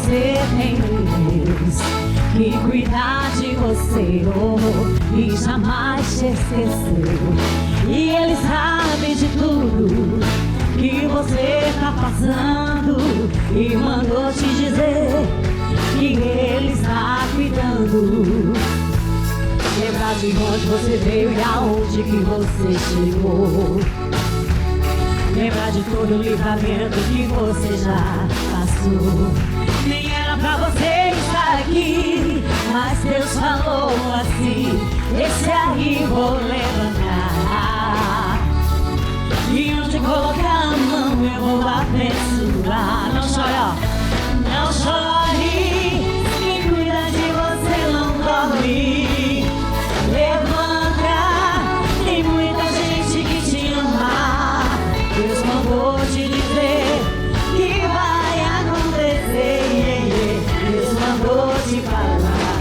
você tem Deus que cuida de você, oh, e jamais te esqueceu. E Ele sabe de tudo que você tá passando e mandou te dizer que Ele está cuidando. Lembrar de onde você veio e aonde que você chegou. Lembrar de todo o livramento que você já passou. Nem era pra você estar aqui, mas Deus falou assim: esse aí vou levantar, e onde colocar a mão eu vou abençoar. Não chore, ó. Não chore, quem cuida de você não dorme. Levanta, tem muita gente que te ama. Deus mandou te dizer que vai acontecer. Deus mandou te falar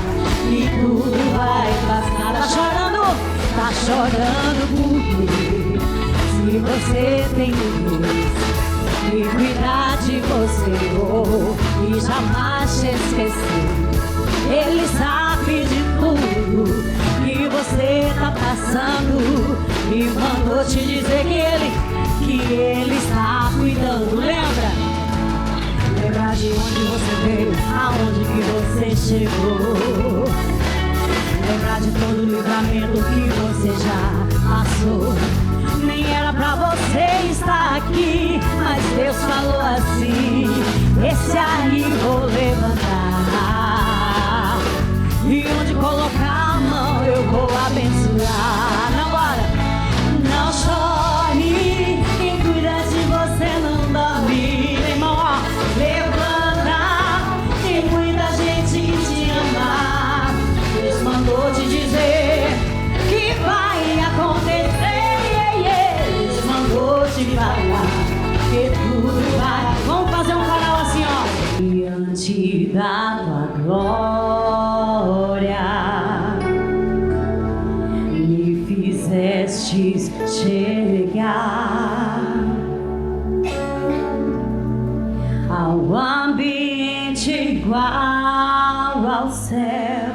que tudo vai passar. Tá chorando? Tá chorando por quê? Se você tem Deus que cuidar de você, oh, e jamais te esquecer. Ele sabe de tudo que você tá passando e mandou te dizer que Ele está cuidando. Lembra? Lembra de onde você veio, aonde que você chegou. Lembra de todo o livramento que você já passou. Nem era pra você estar aqui, mas Deus falou assim: esse aí vou levantar, e onde colocar a mão eu vou abençoar. Não, bora! Não chore, quem cuida de você não dorme. Irmão, ó, levanta, tem muita gente que te ama. Deus mandou te dizer que vai acontecer. Deus mandou te falar que tudo vai. Vamos fazer um coral assim, ó. Diante da tua glória me fizestes chegar ao ambiente igual ao céu,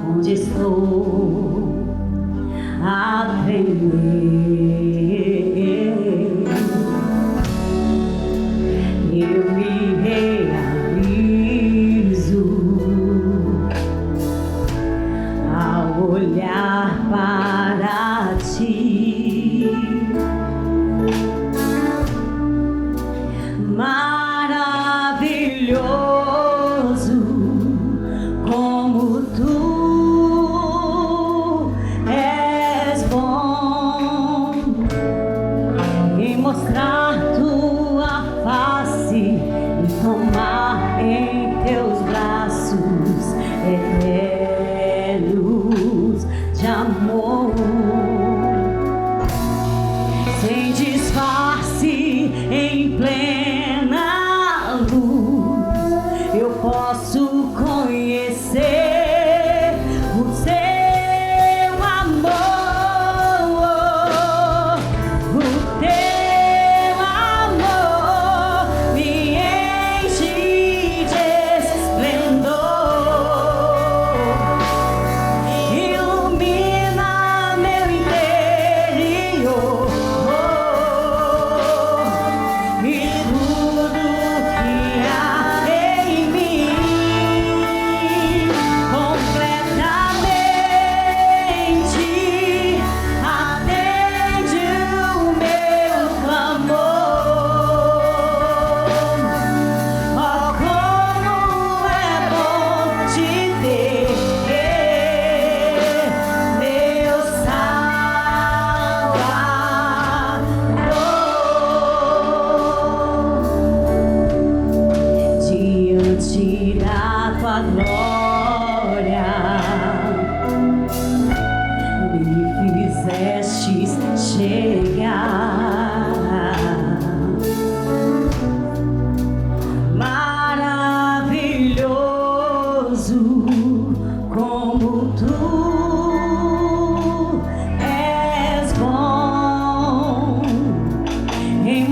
onde estou a aprender. Eu me realizo ao olhar para ti. Maravilhoso como tu és bom, em mostrar tua face e tomar em teus braços eternos de amor, sem disfarce, em plena luz. Eu posso conhecer o seu amor, o teu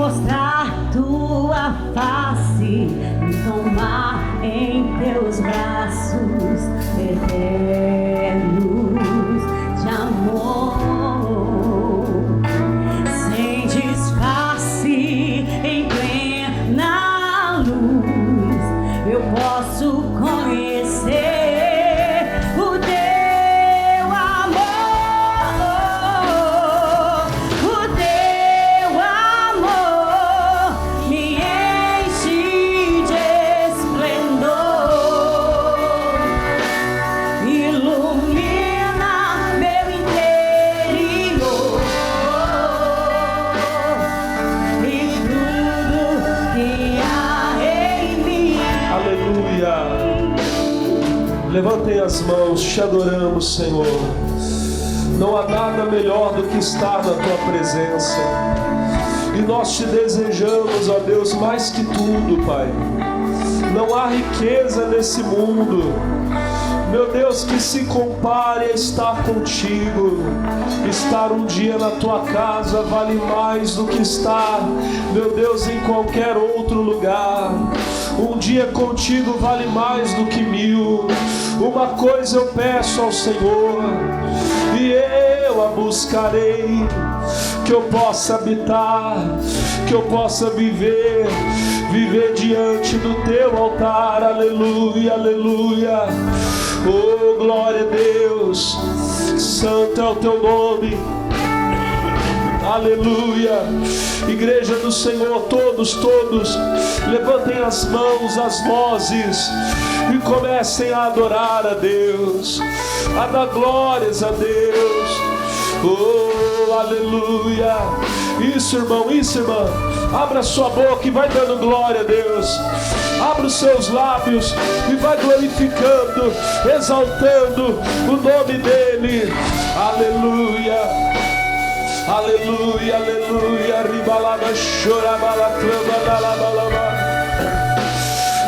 mostrar tua face, me tomar em teus braços eternos de amor, sem disfarce, em plena luz, eu posso conhecer o teu amor, o teu amor me enche de esplendor, ilumina meu interior e tudo que há em mim. Aleluia. Levantem as mãos, te adoramos, Senhor. Não há nada melhor do que estar na tua presença. E nós te desejamos, ó Deus, mais que tudo, Pai. Não há riqueza nesse mundo, meu Deus, que se compare a estar contigo. Estar um dia na tua casa vale mais do que estar, meu Deus, em qualquer outro lugar. Um dia contigo vale mais do que 1000. Uma coisa eu peço ao Senhor, e eu a buscarei, que eu possa habitar, que eu possa viver diante do teu altar. Aleluia, aleluia. Oh, glória a Deus. Santo é o teu nome. Aleluia. Igreja do Senhor, todos, levantem as mãos, as vozes e comecem a adorar a Deus, a dar glórias a Deus. Oh, aleluia. Isso, irmão, isso, irmã. Abra sua boca e vai dando glória a Deus. Abra os seus lábios e vai glorificando, exaltando o nome dEle. Aleluia. Aleluia, aleluia. Ribalaba, chorabala, clama,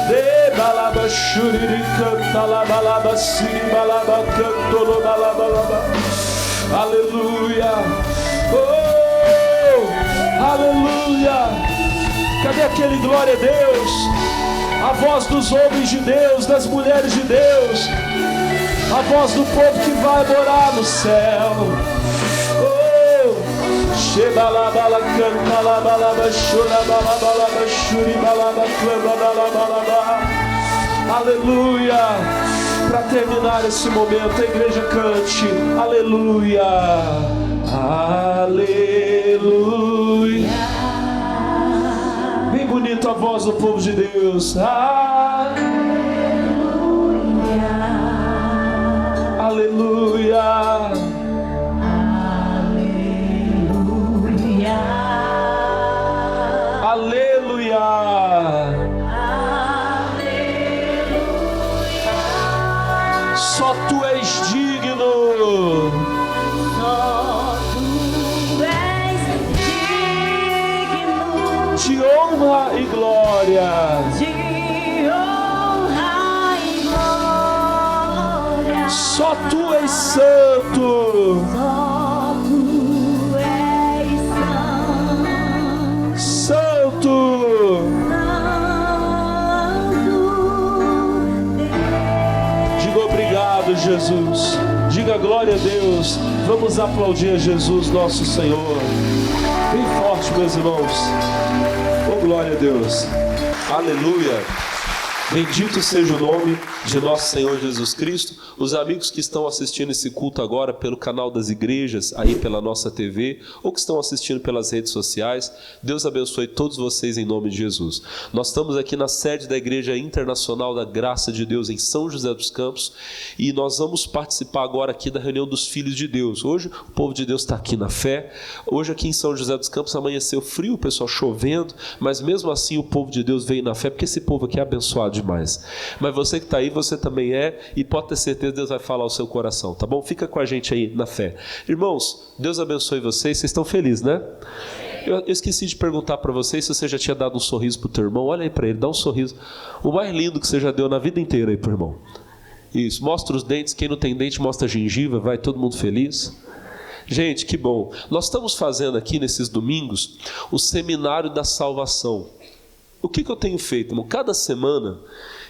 de balaba, churiri, canta, labalaba, siribalaba, cantolo, balabalaba. Aleluia. Oh, aleluia. Cadê aquele glória a Deus? A voz dos homens de Deus, das mulheres de Deus, a voz do povo que vai morar no céu. Shebalabala canta la balaba shura balaba shuri balaba clama balaba. Aleluia. Para terminar esse momento, a igreja cante aleluia. Aleluia. Bem bonito a voz do povo de Deus. Aleluia. Aleluia. Aleluia. Só tu és digno. Só tu és digno De honra e glória. de honra e glória. Só tu és santo. Só tu és Santo. Diga obrigado, Jesus. Diga glória a Deus. Vamos aplaudir a Jesus, nosso Senhor. Bem forte, meus irmãos. Oh, glória a Deus. Aleluia. Bendito seja o nome de nosso Senhor Jesus Cristo. Os amigos que estão assistindo esse culto agora pelo canal das igrejas, aí pela nossa TV, ou que estão assistindo pelas redes sociais, Deus abençoe todos vocês em nome de Jesus. Nós estamos aqui na sede da Igreja Internacional da Graça de Deus em São José dos Campos, e nós vamos participar agora aqui da reunião dos filhos de Deus. Hoje o povo de Deus está aqui na fé. Hoje aqui em São José dos Campos amanheceu frio, o pessoal chovendo, mas mesmo assim o povo de Deus veio na fé, porque esse povo aqui é abençoado demais. Mas você que está aí, você também é, e pode ter certeza que Deus vai falar ao seu coração, tá bom? Fica com a gente aí na fé. Irmãos, Deus abençoe vocês. Vocês estão felizes, né? Eu esqueci de perguntar para vocês se você já tinha dado um sorriso pro teu irmão. Olha aí para ele, dá um sorriso, o mais lindo que você já deu na vida inteira aí pro irmão. Isso, mostra os dentes. Quem não tem dente mostra a gengiva. Vai todo mundo feliz. Gente, que bom. Nós estamos fazendo aqui nesses domingos o seminário da salvação. O que eu tenho feito, irmão? Cada semana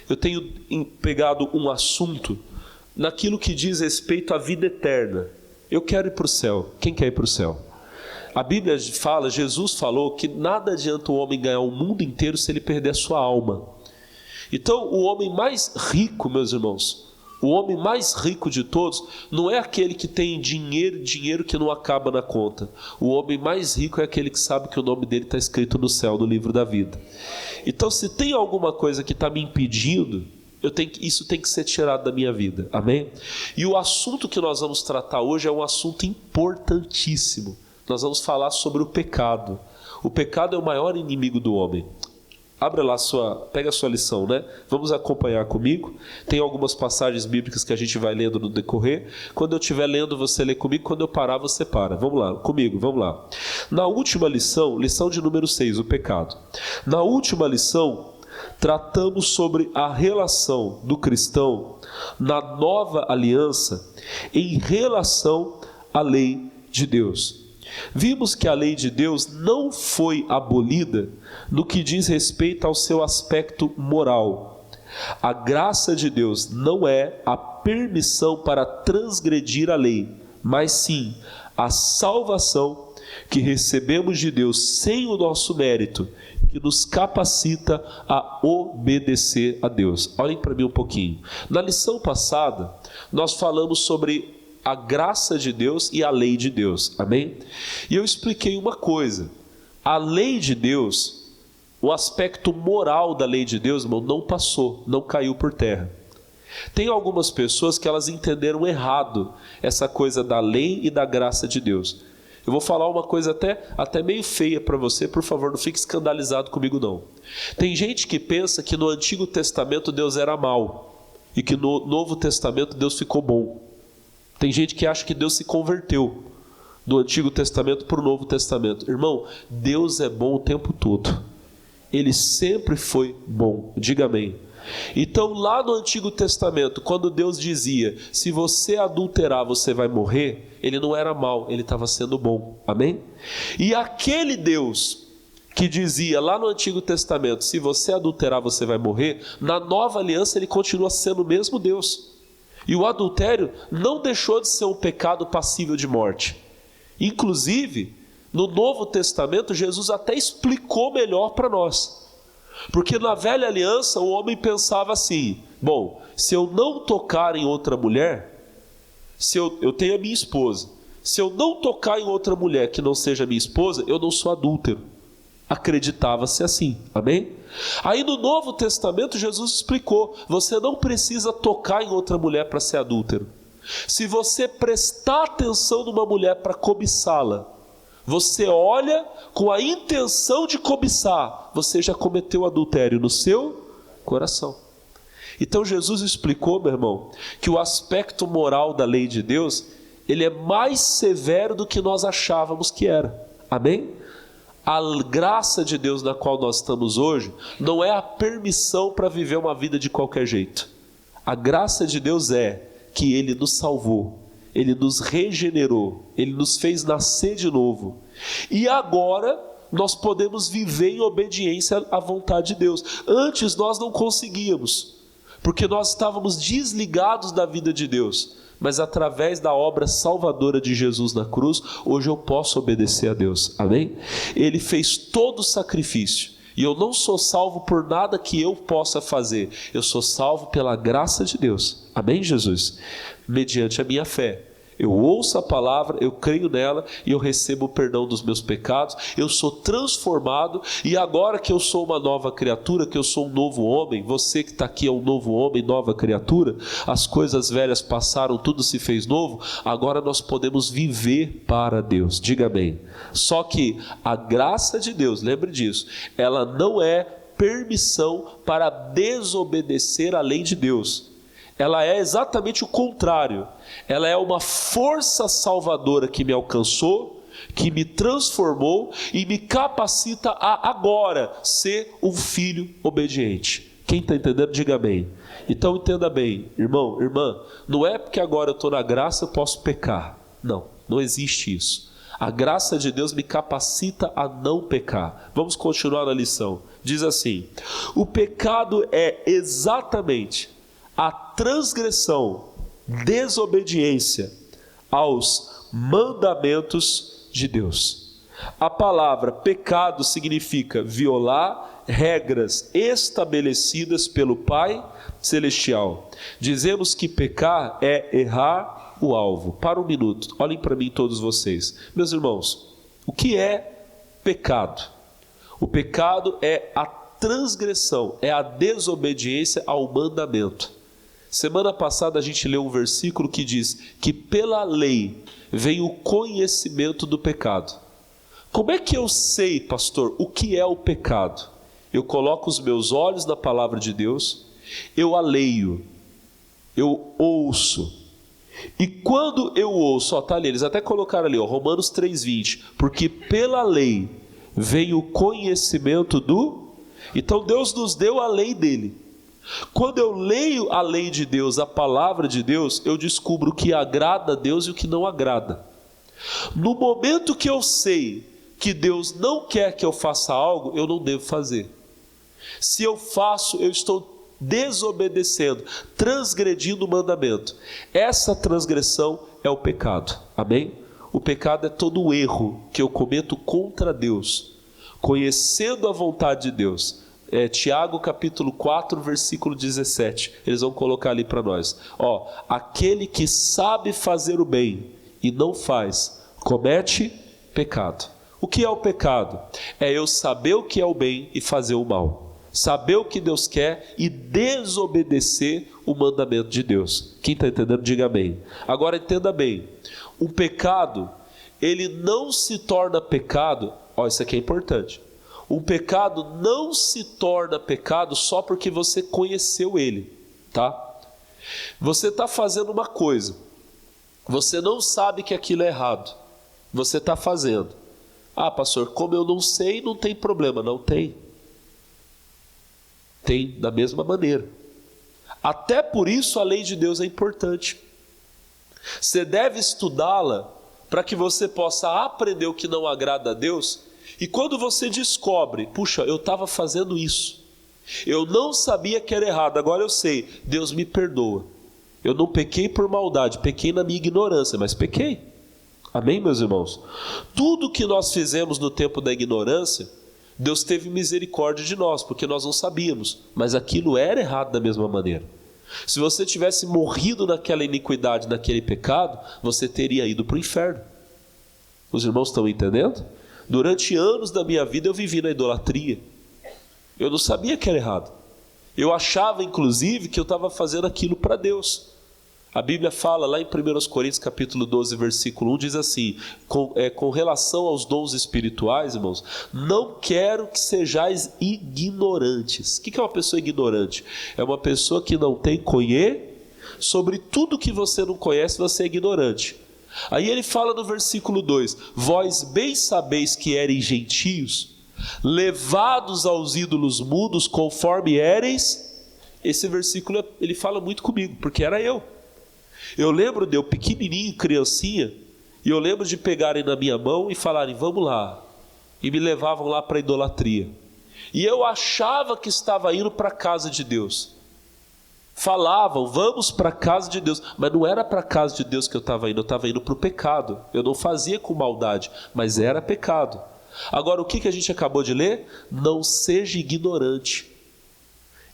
eu tenho pegado um assunto naquilo que diz respeito à vida eterna. Eu quero ir para o céu. Quem quer ir para o céu? A Bíblia fala, Jesus falou que nada adianta o homem ganhar o mundo inteiro se ele perder a sua alma. Então, o homem mais rico, meus irmãos, o homem mais rico de todos, não é aquele que tem dinheiro que não acaba na conta. O homem mais rico é aquele que sabe que o nome dele está escrito no céu, no livro da vida. Então, se tem alguma coisa que está me impedindo, isso tem que ser tirado da minha vida, amém? E o assunto que nós vamos tratar hoje é um assunto importantíssimo. Nós vamos falar sobre o pecado. O pecado é o maior inimigo do homem. Abra lá pega a sua lição, né? Vamos acompanhar comigo. Tem algumas passagens bíblicas que a gente vai lendo no decorrer. Quando eu estiver lendo, você lê comigo. Quando eu parar, você para. Vamos lá, comigo, vamos lá. Na última lição de número 6, o pecado. Na última lição, tratamos sobre a relação do cristão na nova aliança em relação à lei de Deus. Vimos que a lei de Deus não foi abolida no que diz respeito ao seu aspecto moral. A graça de Deus não é a permissão para transgredir a lei, mas sim a salvação que recebemos de Deus sem o nosso mérito, que nos capacita a obedecer a Deus. Olhem para mim um pouquinho. Na lição passada, nós falamos sobre a graça de Deus e a lei de Deus, amém? E eu expliquei uma coisa: a lei de Deus, o aspecto moral da lei de Deus, irmão, não passou, não caiu por terra. Tem algumas pessoas que elas entenderam errado essa coisa da lei e da graça de Deus. Eu vou falar uma coisa até meio feia para você, por favor, não fique escandalizado comigo não. Tem gente que pensa que no Antigo Testamento Deus era mau e que no Novo Testamento Deus ficou bom. Tem gente que acha que Deus se converteu do Antigo Testamento para o Novo Testamento. Irmão, Deus é bom o tempo todo. Ele sempre foi bom. Diga amém. Então lá no Antigo Testamento, quando Deus dizia, se você adulterar você vai morrer, Ele não era mau, Ele estava sendo bom. Amém? E aquele Deus que dizia lá no Antigo Testamento, se você adulterar você vai morrer, na Nova Aliança Ele continua sendo o mesmo Deus. E o adultério não deixou de ser um pecado passível de morte. Inclusive, no Novo Testamento, Jesus até explicou melhor para nós. Porque na velha aliança, o homem pensava assim, bom, se eu não tocar em outra mulher, se eu tenho a minha esposa, se eu não tocar em outra mulher que não seja minha esposa, eu não sou adúltero. Acreditava-se assim, amém? Aí no Novo Testamento Jesus explicou, você não precisa tocar em outra mulher para ser adúltero. Se você prestar atenção numa mulher para cobiçá-la, você olha com a intenção de cobiçar, você já cometeu adultério no seu coração. Então Jesus explicou, meu irmão, que o aspecto moral da lei de Deus, ele é mais severo do que nós achávamos que era, amém? A graça de Deus na qual nós estamos hoje não é a permissão para viver uma vida de qualquer jeito. A graça de Deus é que Ele nos salvou, Ele nos regenerou, Ele nos fez nascer de novo. E agora nós podemos viver em obediência à vontade de Deus. Antes nós não conseguíamos, porque nós estávamos desligados da vida de Deus. Mas através da obra salvadora de Jesus na cruz, hoje eu posso obedecer a Deus, amém? Ele fez todo o sacrifício, e eu não sou salvo por nada que eu possa fazer, eu sou salvo pela graça de Deus, amém, Jesus? Mediante a minha fé. Eu ouço a palavra, eu creio nela e eu recebo o perdão dos meus pecados, eu sou transformado, e agora que eu sou uma nova criatura, que eu sou um novo homem, você que está aqui é um novo homem, nova criatura, as coisas velhas passaram, tudo se fez novo, agora nós podemos viver para Deus, diga amém. Só que a graça de Deus, lembre disso, ela não é permissão para desobedecer a lei de Deus. Ela é exatamente o contrário. Ela é uma força salvadora que me alcançou, que me transformou e me capacita a agora ser um filho obediente. Quem está entendendo, diga amém. Então entenda bem, irmão, irmã, não é porque agora eu estou na graça eu posso pecar. Não. Não existe isso. A graça de Deus me capacita a não pecar. Vamos continuar na lição. Diz assim: o pecado é exatamente a transgressão, desobediência aos mandamentos de Deus. A palavra pecado significa violar regras estabelecidas pelo Pai Celestial. Dizemos que pecar é errar o alvo. Para um minuto, olhem para mim todos vocês. Meus irmãos, o que é pecado? O pecado é a transgressão, é a desobediência ao mandamento. Semana passada a gente leu um versículo que diz que pela lei vem o conhecimento do pecado. Como é que eu sei, pastor, o que é o pecado? Eu coloco os meus olhos na palavra de Deus, eu a leio, eu ouço. E quando eu ouço, tá ali, eles até colocaram ali, Romanos 3,20, porque pela lei vem o conhecimento do... Então Deus nos deu a lei dele. Quando eu leio a lei de Deus, a palavra de Deus, eu descubro o que agrada a Deus e o que não agrada. No momento que eu sei que Deus não quer que eu faça algo, eu não devo fazer. Se eu faço, eu estou desobedecendo, transgredindo o mandamento. Essa transgressão é o pecado. Amém? O pecado é todo o erro que eu cometo contra Deus, conhecendo a vontade de Deus. Tiago capítulo 4, versículo 17. Eles vão colocar ali para nós. Aquele que sabe fazer o bem e não faz, comete pecado. O que é o pecado? É eu saber o que é o bem e fazer o mal. Saber o que Deus quer e desobedecer o mandamento de Deus. Quem está entendendo, diga amém. Agora entenda bem. O pecado, ele não se torna pecado. Isso aqui é importante. O pecado não se torna pecado só porque você conheceu ele, tá? Você está fazendo uma coisa, você não sabe que aquilo é errado, você está fazendo. Pastor, como eu não sei, não tem problema. Não tem. Tem da mesma maneira. Até por isso a lei de Deus é importante. Você deve estudá-la para que você possa aprender o que não agrada a Deus. E quando você descobre, puxa, eu estava fazendo isso, eu não sabia que era errado, agora eu sei, Deus me perdoa. Eu não pequei por maldade, pequei na minha ignorância, mas pequei. Amém, meus irmãos? Tudo que nós fizemos no tempo da ignorância, Deus teve misericórdia de nós, porque nós não sabíamos, mas aquilo era errado da mesma maneira. Se você tivesse morrido naquela iniquidade, naquele pecado, você teria ido para o inferno. Os irmãos estão entendendo? Durante anos da minha vida eu vivi na idolatria. Eu não sabia que era errado. Eu achava inclusive que eu estava fazendo aquilo para Deus. A Bíblia fala lá em 1 Coríntios capítulo 12 versículo 1, diz assim, com relação aos dons espirituais, irmãos, não quero que sejais ignorantes. O que é uma pessoa ignorante? É uma pessoa que não tem conhecimento. Sobre tudo que você não conhece, você é ignorante. Aí ele fala no versículo 2, vós bem sabeis que ereis gentios, levados aos ídolos mudos, conforme éreis. Esse versículo ele fala muito comigo, porque era eu. Eu lembro de eu pequenininho, criancinha, e eu lembro de pegarem na minha mão e falarem, vamos lá, e me levavam lá para a idolatria. E eu achava que estava indo para a casa de Deus. Falavam, vamos para a casa de Deus, mas não era para a casa de Deus que eu estava indo para o pecado. Eu não fazia com maldade, mas era pecado. Agora o que a gente acabou de ler? Não seja ignorante.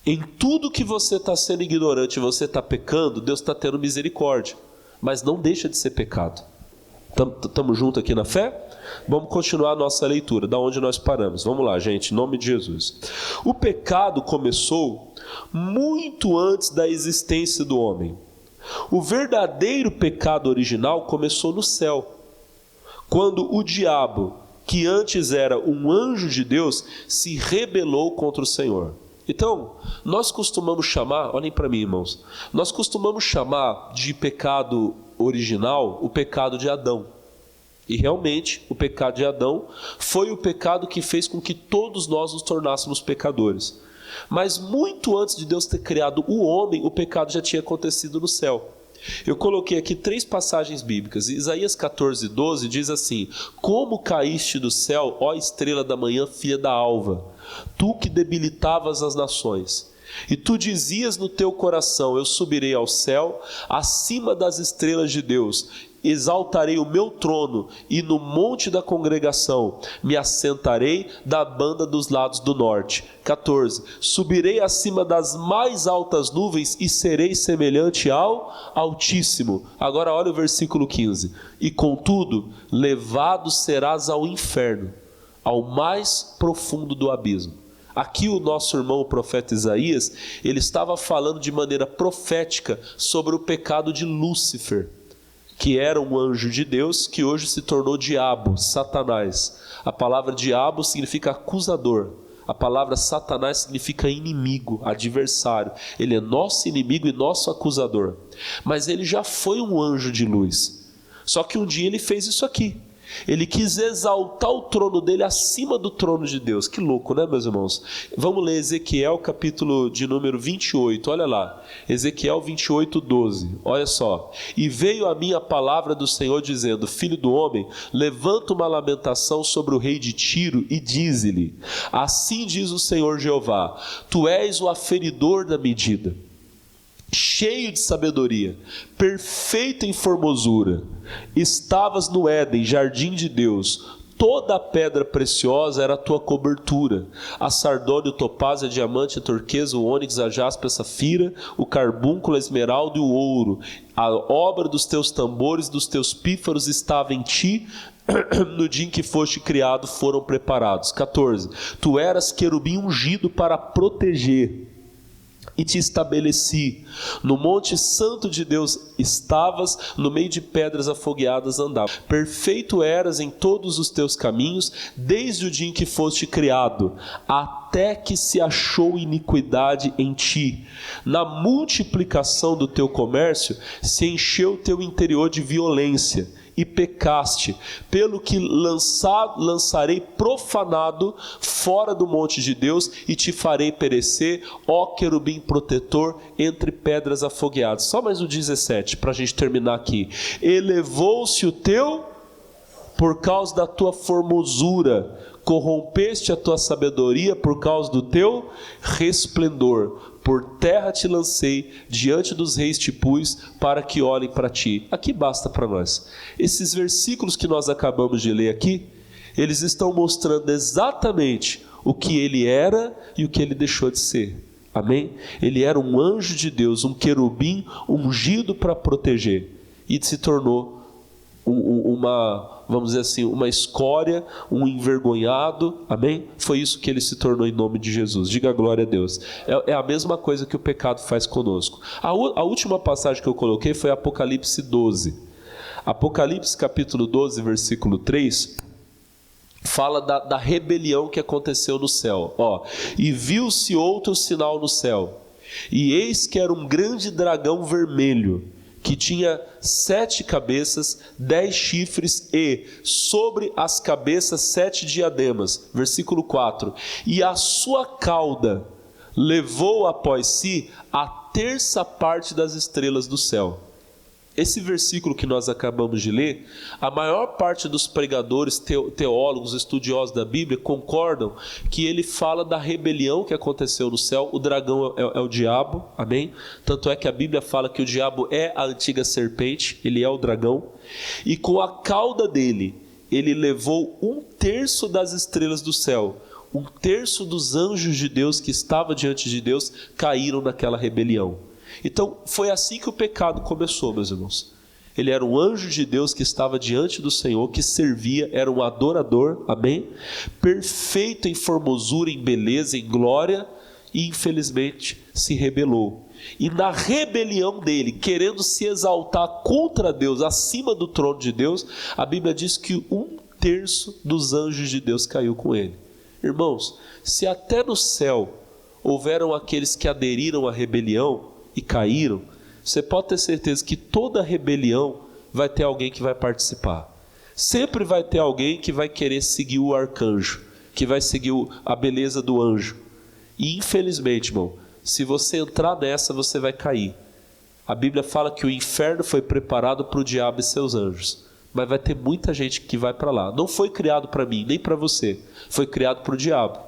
Em tudo que você está sendo ignorante, você está pecando, Deus está tendo misericórdia, mas não deixa de ser pecado. Estamos juntos aqui na fé? Vamos continuar a nossa leitura, da onde nós paramos. Vamos lá, gente, em nome de Jesus. O pecado começou muito antes da existência do homem. O verdadeiro pecado original começou no céu, quando o diabo, que antes era um anjo de Deus, se rebelou contra o Senhor. Então, nós costumamos chamar, olhem para mim, irmãos, nós costumamos chamar de pecado original o pecado de Adão. E realmente, o pecado de Adão foi o pecado que fez com que todos nós nos tornássemos pecadores. Mas muito antes de Deus ter criado o homem, o pecado já tinha acontecido no céu. Eu coloquei aqui 3 passagens bíblicas. Isaías 14:12 diz assim: como caíste do céu, ó estrela da manhã, filha da alva, tu que debilitavas as nações. E tu dizias no teu coração: eu subirei ao céu, acima das estrelas de Deus, exaltarei o meu trono, e no monte da congregação me assentarei da banda dos lados do norte. 14. Subirei acima das mais altas nuvens e serei semelhante ao Altíssimo. Agora olha o versículo 15. E contudo, levado serás ao inferno, ao mais profundo do abismo. Aqui o nosso irmão, o profeta Isaías, ele estava falando de maneira profética sobre o pecado de Lúcifer, que era um anjo de Deus, que hoje se tornou diabo, Satanás. A palavra diabo significa acusador. A palavra Satanás significa inimigo, adversário. Ele é nosso inimigo e nosso acusador. Mas ele já foi um anjo de luz. Só que um dia ele fez isso aqui. Ele quis exaltar o trono dele acima do trono de Deus. Que louco, né, meus irmãos? Vamos ler Ezequiel, capítulo de número 28, olha lá. Ezequiel 28:12, olha só. E veio a mim a palavra do Senhor dizendo: filho do homem, levanta uma lamentação sobre o rei de Tiro e dize-lhe: assim diz o Senhor Jeová, tu és o aferidor da medida, cheio de sabedoria, perfeito em formosura. Estavas no Éden, jardim de Deus. Toda a pedra preciosa era a tua cobertura: a sardônio, o topázio, a diamante, a turquesa, o ônix, a jaspe, a safira, o carbúnculo, a esmeralda e o ouro. A obra dos teus tambores, dos teus pífaros estava em ti. No dia em que foste criado foram preparados. 14. Tu eras querubim ungido para proteger, e te estabeleci. No monte santo de Deus estavas, no meio de pedras afogueadas andavas. Perfeito eras em todos os teus caminhos, desde o dia em que foste criado, até que se achou iniquidade em ti. Na multiplicação do teu comércio, se encheu o teu interior de violência, e pecaste, pelo que lançarei profanado fora do monte de Deus, e te farei perecer, ó querubim protetor, entre pedras afogueadas. Só mais o 17, para a gente terminar aqui. Elevou-se o teu, por causa da tua formosura, corrompeste a tua sabedoria por causa do teu resplendor. Por terra te lancei, diante dos reis te pus, para que olhem para ti. Aqui basta para nós. Esses versículos que nós acabamos de ler aqui, eles estão mostrando exatamente o que ele era e o que ele deixou de ser. Amém? Ele era um anjo de Deus, um querubim ungido para proteger, e se tornou vamos dizer assim, uma escória, um envergonhado. Amém? Foi isso que ele se tornou em nome de Jesus. Diga glória a Deus. É a mesma coisa que o pecado faz conosco. A última passagem que eu coloquei foi Apocalipse 12. Apocalipse capítulo 12, versículo 3, fala da rebelião que aconteceu no céu. E viu-se outro sinal no céu, e eis que era um grande dragão vermelho, que tinha 7 cabeças, 10 chifres, e sobre as cabeças 7 diademas. Versículo 4. E a sua cauda levou após si a 1/3 das estrelas do céu. Esse versículo que nós acabamos de ler, a maior parte dos pregadores, teólogos, estudiosos da Bíblia concordam que ele fala da rebelião que aconteceu no céu. O dragão é o diabo, amém? Tanto é que a Bíblia fala que o diabo é a antiga serpente, ele é o dragão, e com a cauda dele, ele levou 1/3 das estrelas do céu. 1/3 dos anjos de Deus que estavam diante de Deus caíram naquela rebelião. Então foi assim que o pecado começou, meus irmãos. Ele era um anjo de Deus que estava diante do Senhor, que servia, era um adorador, amém? Perfeito em formosura, em beleza, em glória, e infelizmente se rebelou. E na rebelião dele, querendo se exaltar contra Deus, acima do trono de Deus, a Bíblia diz que 1/3 dos anjos de Deus caiu com ele. Irmãos, se até no céu houveram aqueles que aderiram à rebelião e caíram, você pode ter certeza que toda rebelião vai ter alguém que vai participar. Sempre vai ter alguém que vai querer seguir o arcanjo, que vai seguir a beleza do anjo. E infelizmente, irmão, se você entrar nessa, você vai cair. A Bíblia fala que o inferno foi preparado para o diabo e seus anjos. Mas vai ter muita gente que vai para lá. Não foi criado para mim, nem para você. Foi criado para o diabo.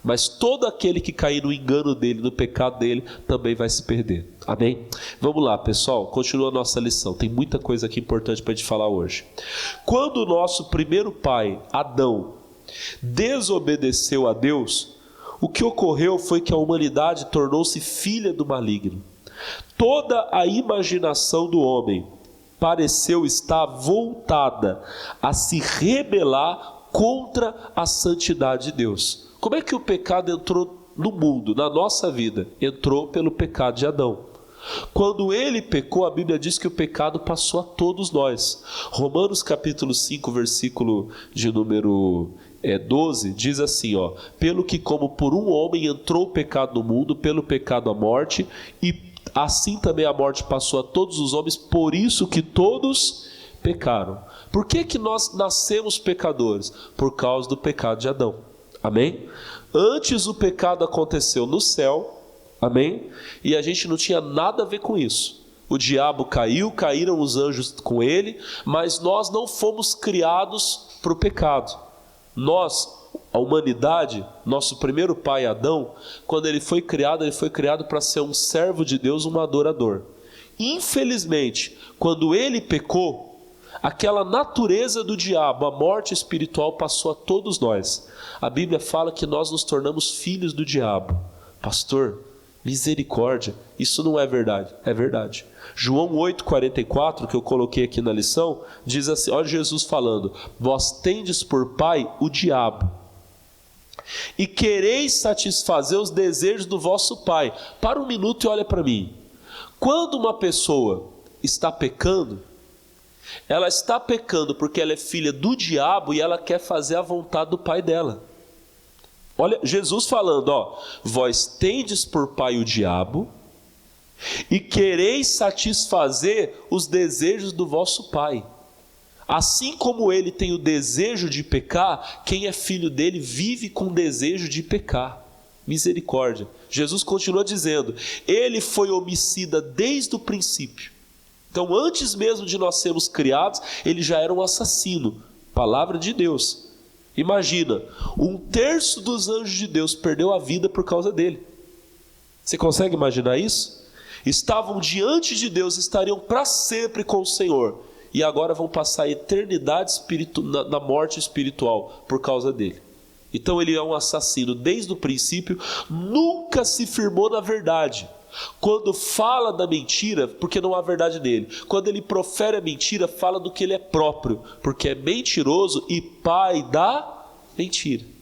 Mas todo aquele que cair no engano dele, no pecado dele, também vai se perder. Amém? Vamos lá, pessoal. Continua a nossa lição. Tem muita coisa aqui importante para a gente falar hoje. Quando o nosso primeiro pai, Adão, desobedeceu a Deus, o que ocorreu foi que a humanidade tornou-se filha do maligno. Toda a imaginação do homem pareceu estar voltada a se rebelar contra a santidade de Deus. Como é que o pecado entrou no mundo, na nossa vida? Entrou pelo pecado de Adão. Quando ele pecou, a Bíblia diz que o pecado passou a todos nós. Romanos capítulo 5, versículo de número 12, diz assim, pelo que como por um homem entrou o pecado no mundo, pelo pecado a morte, e assim também a morte passou a todos os homens, por isso que todos pecaram. Por que nós nascemos pecadores? Por causa do pecado de Adão. Amém? Antes o pecado aconteceu no céu, amém? E a gente não tinha nada a ver com isso. O diabo caiu, caíram os anjos com ele, mas nós não fomos criados para o pecado. Nós, a humanidade, nosso primeiro pai Adão, quando ele foi criado para ser um servo de Deus, um adorador. Infelizmente, quando ele pecou, aquela natureza do diabo, a morte espiritual, passou a todos nós. A Bíblia fala que nós nos tornamos filhos do diabo. Pastor, misericórdia, isso não é verdade. É verdade. João 8,44, que eu coloquei aqui na lição, diz assim, olha Jesus falando, vós tendes por pai o diabo, e quereis satisfazer os desejos do vosso pai. Para um minuto e olha para mim. Quando uma pessoa está pecando, ela está pecando porque ela é filha do diabo e ela quer fazer a vontade do pai dela. Olha, Jesus falando, vós tendes por pai o diabo e quereis satisfazer os desejos do vosso pai. Assim como ele tem o desejo de pecar, quem é filho dele vive com o desejo de pecar. Misericórdia. Jesus continua dizendo, ele foi homicida desde o princípio. Então, antes mesmo de nós sermos criados, ele já era um assassino. Palavra de Deus. Imagina, 1/3 dos anjos de Deus perdeu a vida por causa dele. Você consegue imaginar isso? Estavam diante de Deus, estariam para sempre com o Senhor. E agora vão passar a eternidade na morte espiritual por causa dele. Então ele é um assassino desde o princípio, nunca se firmou na verdade. Quando fala da mentira, porque não há verdade nele. Quando ele profere a mentira, fala do que ele é próprio, porque é mentiroso e pai da mentira.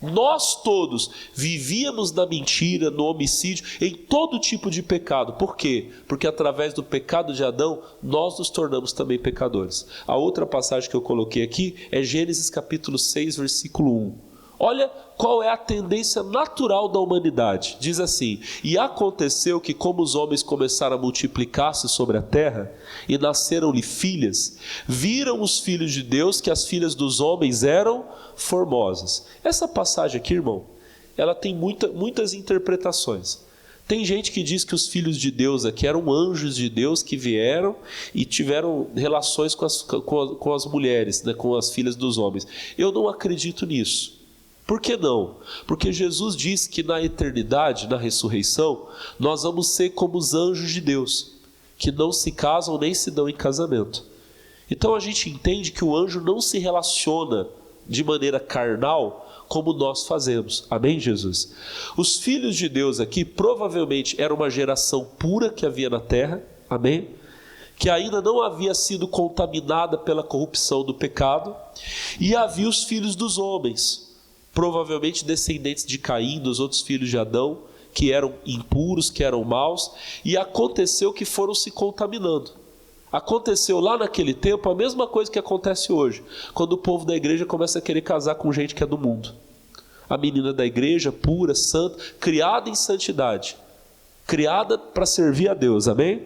Nós todos vivíamos na mentira, no homicídio, em todo tipo de pecado. Por quê? Porque através do pecado de Adão, nós nos tornamos também pecadores. A outra passagem que eu coloquei aqui é Gênesis capítulo 6, versículo 1. Olha qual é a tendência natural da humanidade. Diz assim, e aconteceu que como os homens começaram a multiplicar-se sobre a terra, e nasceram-lhe filhas, viram os filhos de Deus que as filhas dos homens eram formosas. Essa passagem aqui, irmão, ela tem muitas interpretações. Tem gente que diz que os filhos de Deus aqui eram anjos de Deus que vieram e tiveram relações com as mulheres, né, com as filhas dos homens. Eu não acredito nisso. Por que não? Porque Jesus disse que na eternidade, na ressurreição, nós vamos ser como os anjos de Deus, que não se casam nem se dão em casamento. Então a gente entende que o anjo não se relaciona de maneira carnal como nós fazemos. Amém, Jesus? Os filhos de Deus aqui provavelmente era uma geração pura que havia na terra, amém? Que ainda não havia sido contaminada pela corrupção do pecado, e havia os filhos dos homens, provavelmente descendentes de Caim, dos outros filhos de Adão, que eram impuros, que eram maus, e aconteceu que foram se contaminando. Aconteceu lá naquele tempo a mesma coisa que acontece hoje, quando o povo da igreja começa a querer casar com gente que é do mundo. A menina da igreja, pura, santa, criada em santidade, criada para servir a Deus, amém?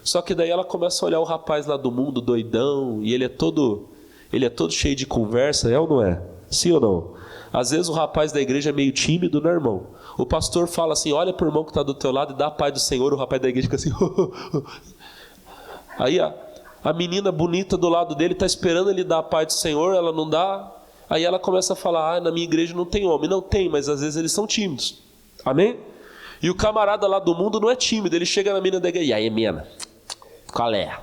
Só que daí ela começa a olhar o rapaz lá do mundo, doidão, e ele é todo cheio de conversa, é ou não é? Sim ou não? Às vezes o rapaz da igreja é meio tímido, né, irmão? O pastor fala assim, olha para o irmão que está do teu lado e dá a paz do Senhor, o rapaz da igreja fica assim, Aí a menina bonita do lado dele está esperando ele dar a paz do Senhor, ela não dá. Aí ela começa a falar, na minha igreja não tem homem. Não tem, mas às vezes eles são tímidos. Amém? E o camarada lá do mundo não é tímido, ele chega na menina da igreja, e aí, menina, qual é?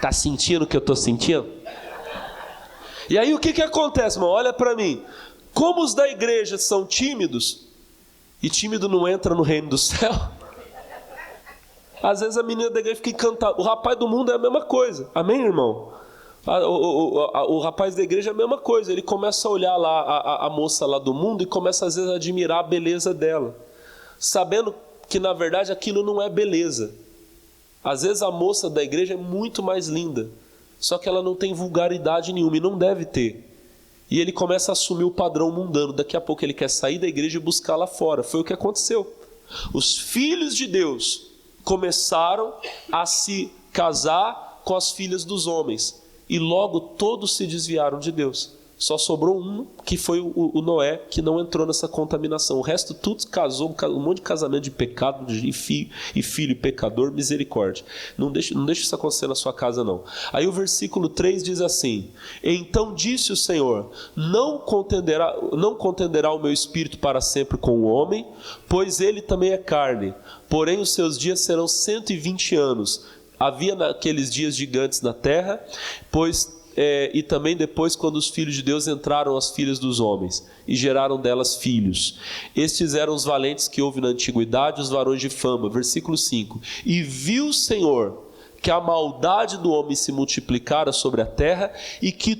Tá sentindo o que eu tô sentindo? E aí o que acontece, irmão? Olha para mim. Como os da igreja são tímidos, e tímido não entra no reino do céu, às vezes a menina da igreja fica encantada. O rapaz do mundo é a mesma coisa. Amém, irmão? O rapaz da igreja é a mesma coisa. Ele começa a olhar lá a moça lá do mundo e começa às vezes a admirar a beleza dela, sabendo que na verdade aquilo não é beleza. Às vezes a moça da igreja é muito mais linda, só que ela não tem vulgaridade nenhuma e não deve ter. E ele começa a assumir o padrão mundano. Daqui a pouco ele quer sair da igreja e buscar lá fora. Foi o que aconteceu. Os filhos de Deus começaram a se casar com as filhas dos homens. E logo todos se desviaram de Deus. Só sobrou um, que foi o Noé, que não entrou nessa contaminação. O resto tudo casou, um monte de casamento de pecado, e filho pecador, misericórdia. Não deixa isso acontecer na sua casa, não. Aí o versículo 3 diz assim: então disse o Senhor, não contenderá o meu espírito para sempre com o homem, pois ele também é carne. Porém os seus dias serão 120 anos. Havia naqueles dias gigantes na terra, e também depois quando os filhos de Deus entraram as filhas dos homens e geraram delas filhos. Estes eram os valentes que houve na antiguidade, os varões de fama. Versículo 5: e viu o Senhor que a maldade do homem se multiplicara sobre a terra e que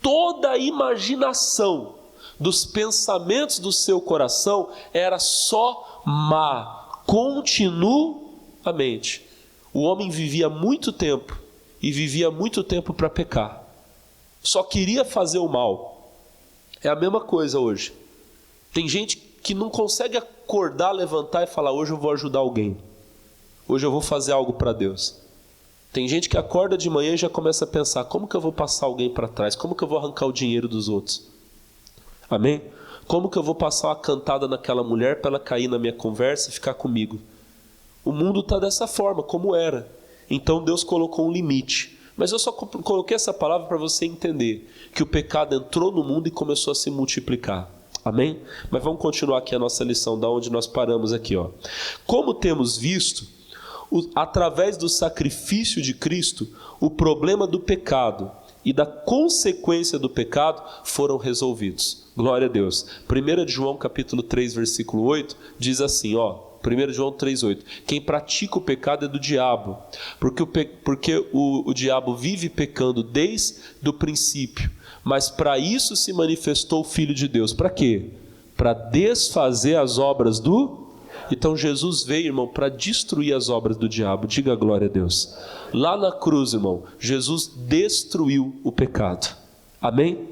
toda a imaginação dos pensamentos do seu coração era só má continuamente. O homem vivia muito tempo e vivia muito tempo para pecar. Só queria fazer o mal. É a mesma coisa hoje. Tem gente que não consegue acordar, levantar e falar: hoje eu vou ajudar alguém. Hoje eu vou fazer algo para Deus. Tem gente que acorda de manhã e já começa a pensar: como que eu vou passar alguém para trás? Como que eu vou arrancar o dinheiro dos outros? Amém? Como que eu vou passar uma cantada naquela mulher para ela cair na minha conversa e ficar comigo? O mundo está dessa forma, como era. Então Deus colocou um limite. Mas eu só coloquei essa palavra para você entender que o pecado entrou no mundo e começou a se multiplicar. Amém? Mas vamos continuar aqui a nossa lição, da onde nós paramos aqui, ó. Como temos visto, através do sacrifício de Cristo, o problema do pecado e da consequência do pecado foram resolvidos. Glória a Deus. 1 João capítulo 3, versículo 8, diz assim, ó. 1 João 3,8: quem pratica o pecado é do diabo, porque o diabo vive pecando desde o princípio, mas para isso se manifestou o Filho de Deus. Para quê? Para desfazer as obras do... Então Jesus veio, irmão, para destruir as obras do diabo. Diga glória a Deus. Lá na cruz, irmão, Jesus destruiu o pecado. Amém?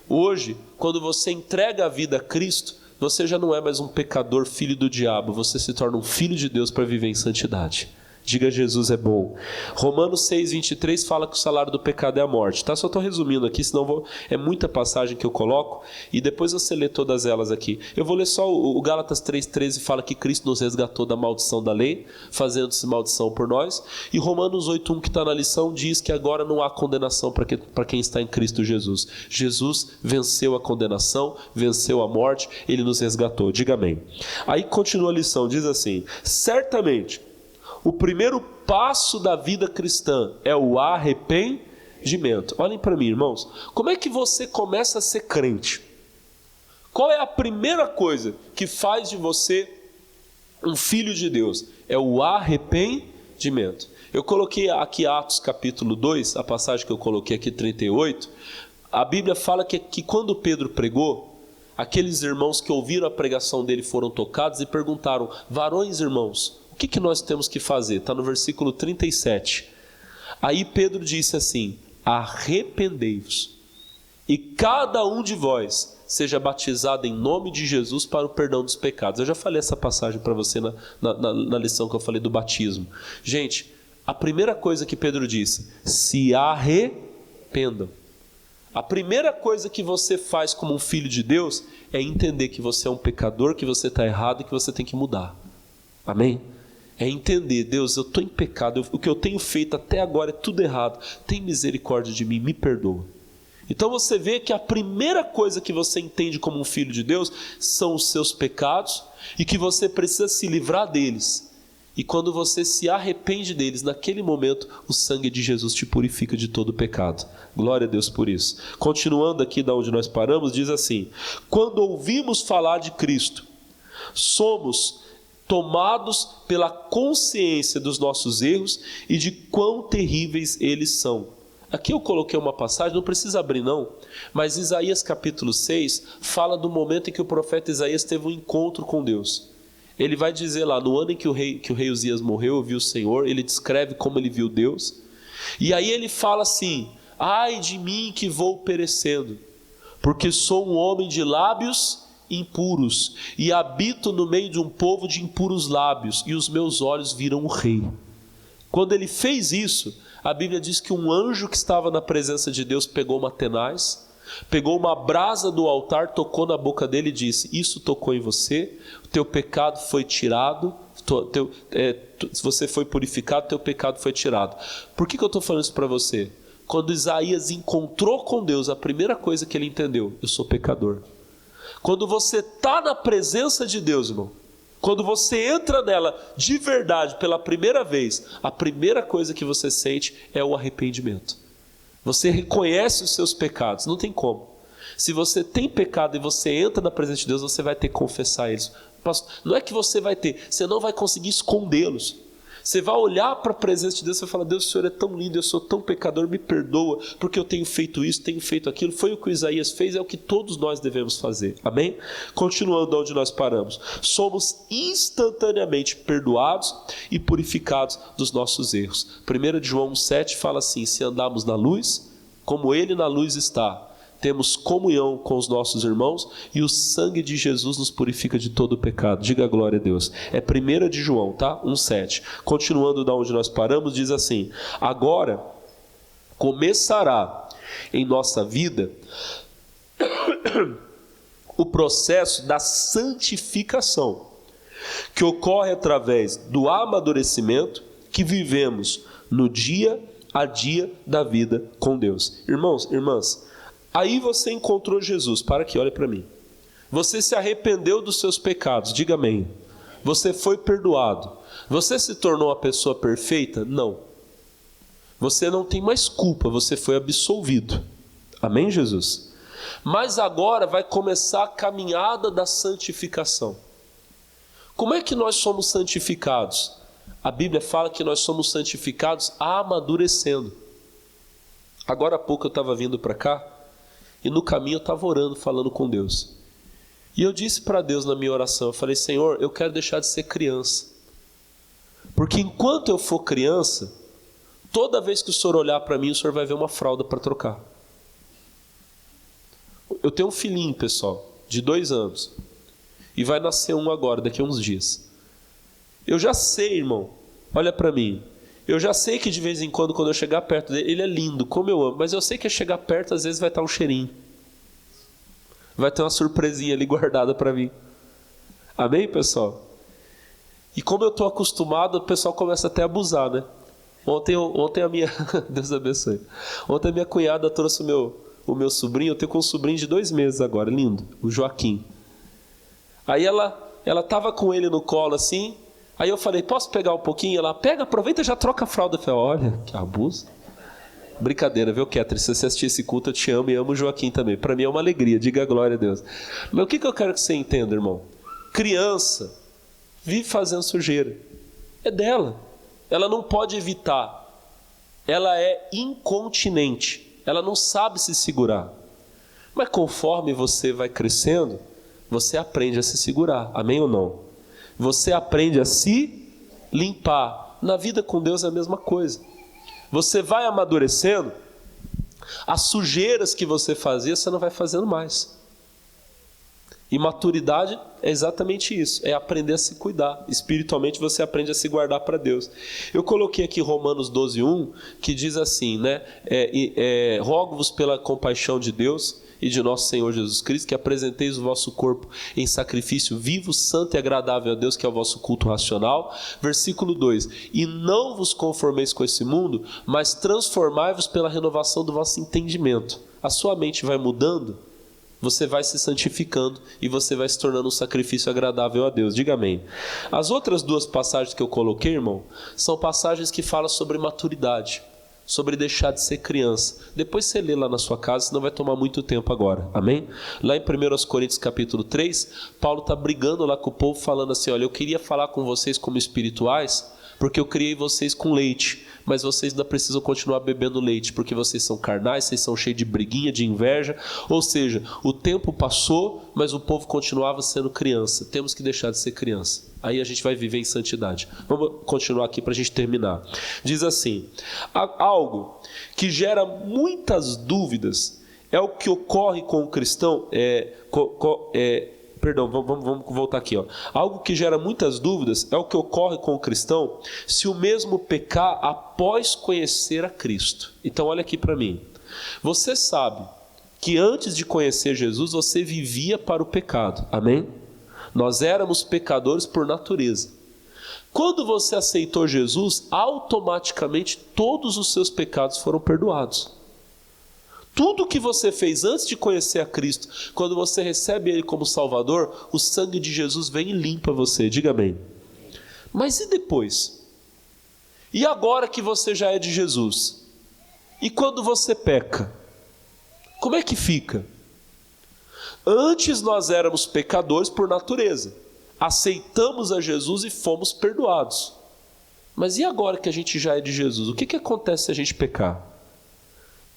Hoje, quando você entrega a vida a Cristo, você já não é mais um pecador, filho do diabo. Você se torna um filho de Deus para viver em santidade. Diga: Jesus é bom. Romanos 6,23 fala que o salário do pecado é a morte, tá? Só estou resumindo aqui, senão é muita passagem que eu coloco, e depois você lê todas elas aqui. Eu vou ler só o Gálatas 3,13, fala que Cristo nos resgatou da maldição da lei, fazendo-se maldição por nós. E Romanos 8,1, que está na lição, diz que agora não há condenação para quem está em Cristo Jesus. Jesus venceu a condenação, venceu a morte, Ele nos resgatou. Diga amém. Aí continua a lição, diz assim: certamente o primeiro passo da vida cristã é o arrependimento. Olhem para mim, irmãos. Como é que você começa a ser crente? Qual é a primeira coisa que faz de você um filho de Deus? É o arrependimento. Eu coloquei aqui Atos capítulo 2, a passagem que eu coloquei aqui, 38. A Bíblia fala que quando Pedro pregou, aqueles irmãos que ouviram a pregação dele foram tocados e perguntaram: varões irmãos, o que nós temos que fazer? Está no versículo 37. Aí Pedro disse assim: arrependei-vos, e cada um de vós seja batizado em nome de Jesus para o perdão dos pecados. Eu já falei essa passagem para você na lição que eu falei do batismo. Gente, a primeira coisa que Pedro disse: se arrependam. A primeira coisa que você faz como um filho de Deus é entender que você é um pecador, que você está errado e que você tem que mudar. Amém? É entender, Deus, eu estou em pecado, o que eu tenho feito até agora é tudo errado, tem misericórdia de mim, me perdoa. Então você vê que a primeira coisa que você entende como um filho de Deus são os seus pecados e que você precisa se livrar deles. E quando você se arrepende deles, naquele momento o sangue de Jesus te purifica de todo pecado. Glória a Deus por isso. Continuando aqui da onde nós paramos, diz assim: quando ouvimos falar de Cristo, somos tomados pela consciência dos nossos erros e de quão terríveis eles são. Aqui eu coloquei uma passagem, não precisa abrir não, mas Isaías capítulo 6 fala do momento em que o profeta Isaías teve um encontro com Deus. Ele vai dizer lá, no ano em que o rei Uzias morreu, viu o Senhor, ele descreve como ele viu Deus, e aí ele fala assim: ai de mim que vou perecendo, porque sou um homem de lábios impuros, e habito no meio de um povo de impuros lábios, e os meus olhos viram o rei. Quando ele fez isso, a Bíblia diz que um anjo que estava na presença de Deus pegou uma tenaz, pegou uma brasa do altar, tocou na boca dele e disse: isso tocou em você, o teu pecado foi tirado, você foi purificado, teu pecado foi tirado. Por que eu estou falando isso para você? Quando Isaías encontrou com Deus, a primeira coisa que ele entendeu: eu sou pecador. Quando você está na presença de Deus, irmão, quando você entra nela de verdade pela primeira vez, a primeira coisa que você sente é o arrependimento. Você reconhece os seus pecados, não tem como. Se você tem pecado e você entra na presença de Deus, você vai ter que confessar eles. Não é que você vai ter, você não vai conseguir escondê-los. Você vai olhar para a presença de Deus e vai falar: Deus, o Senhor é tão lindo, eu sou tão pecador, me perdoa, porque eu tenho feito isso, tenho feito aquilo. Foi o que o Isaías fez, é o que todos nós devemos fazer, amém? Continuando onde nós paramos, somos instantaneamente perdoados e purificados dos nossos erros. 1 João 7 fala assim: se andarmos na luz, como Ele na luz está, temos comunhão com os nossos irmãos, e o sangue de Jesus nos purifica de todo o pecado. Diga glória a Deus. É 1 João, tá? 1,7. Continuando da onde nós paramos, diz assim: agora começará em nossa vida o processo da santificação, que ocorre através do amadurecimento que vivemos no dia a dia da vida com Deus. Irmãos, irmãs, aí você encontrou Jesus. Para aqui, olha para mim. Você se arrependeu dos seus pecados, diga amém. Você foi perdoado. Você se tornou uma pessoa perfeita? Não. Você não tem mais culpa, você foi absolvido. Amém, Jesus? Mas agora vai começar a caminhada da santificação. Como é que nós somos santificados? A Bíblia fala que nós somos santificados amadurecendo. Agora há pouco eu estava vindo para cá, e no caminho eu estava orando, falando com Deus. E eu disse para Deus na minha oração, eu falei: Senhor, eu quero deixar de ser criança. Porque enquanto eu for criança, toda vez que o Senhor olhar para mim, o Senhor vai ver uma fralda para trocar. Eu tenho um filhinho, pessoal, de 2 anos. E vai nascer um agora, daqui a uns dias. Eu já sei, irmão, olha para mim. Eu já sei que de vez em quando eu chegar perto dele, ele é lindo, como eu amo. Mas eu sei que chegar perto, às vezes vai estar um cheirinho. Vai ter uma surpresinha ali guardada para mim. Amém, pessoal? E como eu estou acostumado, o pessoal começa até a abusar, né? Ontem a minha... Deus abençoe. Ontem a minha cunhada trouxe o meu sobrinho. Eu tenho com um sobrinho de 2 meses agora, lindo, o Joaquim. Aí ela estava com ele no colo assim. Aí eu falei: posso pegar um pouquinho? Ela: pega, aproveita e já troca a fralda. Eu falei: olha, que abuso. Brincadeira, viu, Ketri? Se você assistir esse culto, eu te amo e amo o Joaquim também. Para mim é uma alegria, diga glória a Deus. Mas o que eu quero que você entenda, irmão? Criança vive fazendo sujeira. É dela. Ela não pode evitar. Ela é incontinente. Ela não sabe se segurar. Mas conforme você vai crescendo, você aprende a se segurar. Amém ou não? Você aprende a se limpar. Na vida com Deus é a mesma coisa. Você vai amadurecendo, as sujeiras que você fazia, você não vai fazendo mais. E maturidade é exatamente isso, é aprender a se cuidar. Espiritualmente você aprende a se guardar para Deus. Eu coloquei aqui Romanos 12:1, que diz assim, né? Rogo-vos pela compaixão de Deus e de nosso Senhor Jesus Cristo, que apresenteis o vosso corpo em sacrifício vivo, santo e agradável a Deus, que é o vosso culto racional. Versículo 2: e não vos conformeis com esse mundo, mas transformai-vos pela renovação do vosso entendimento. A sua mente vai mudando, você vai se santificando e você vai se tornando um sacrifício agradável a Deus. Diga amém. As outras duas passagens que eu coloquei, irmão, são passagens que falam sobre maturidade, sobre deixar de ser criança. Depois você lê lá na sua casa, senão vai tomar muito tempo agora. Amém? Lá em 1 Coríntios capítulo 3, Paulo está brigando lá com o povo, falando assim: olha, eu queria falar com vocês como espirituais, porque eu criei vocês com leite, mas vocês ainda precisam continuar bebendo leite, porque vocês são carnais, vocês são cheios de briguinha, de inveja. Ou seja, o tempo passou, mas o povo continuava sendo criança. Temos que deixar de ser criança. Aí a gente vai viver em santidade. Vamos continuar aqui para a gente terminar. Diz assim: algo que gera muitas dúvidas é o que ocorre com o cristão. Vamos voltar aqui. Algo que gera muitas dúvidas é o que ocorre com o cristão se o mesmo pecar após conhecer a Cristo. Então olha aqui para mim. Você sabe que antes de conhecer Jesus você vivia para o pecado. Amém? Nós éramos pecadores por natureza. Quando você aceitou Jesus, automaticamente todos os seus pecados foram perdoados. Tudo que você fez antes de conhecer a Cristo, quando você recebe Ele como Salvador, o sangue de Jesus vem e limpa você. Diga amém. Mas e depois? E agora que você já é de Jesus? E quando você peca? Como é que fica? Antes nós éramos pecadores por natureza. Aceitamos a Jesus e fomos perdoados. Mas e agora que a gente já é de Jesus? O que acontece se a gente pecar?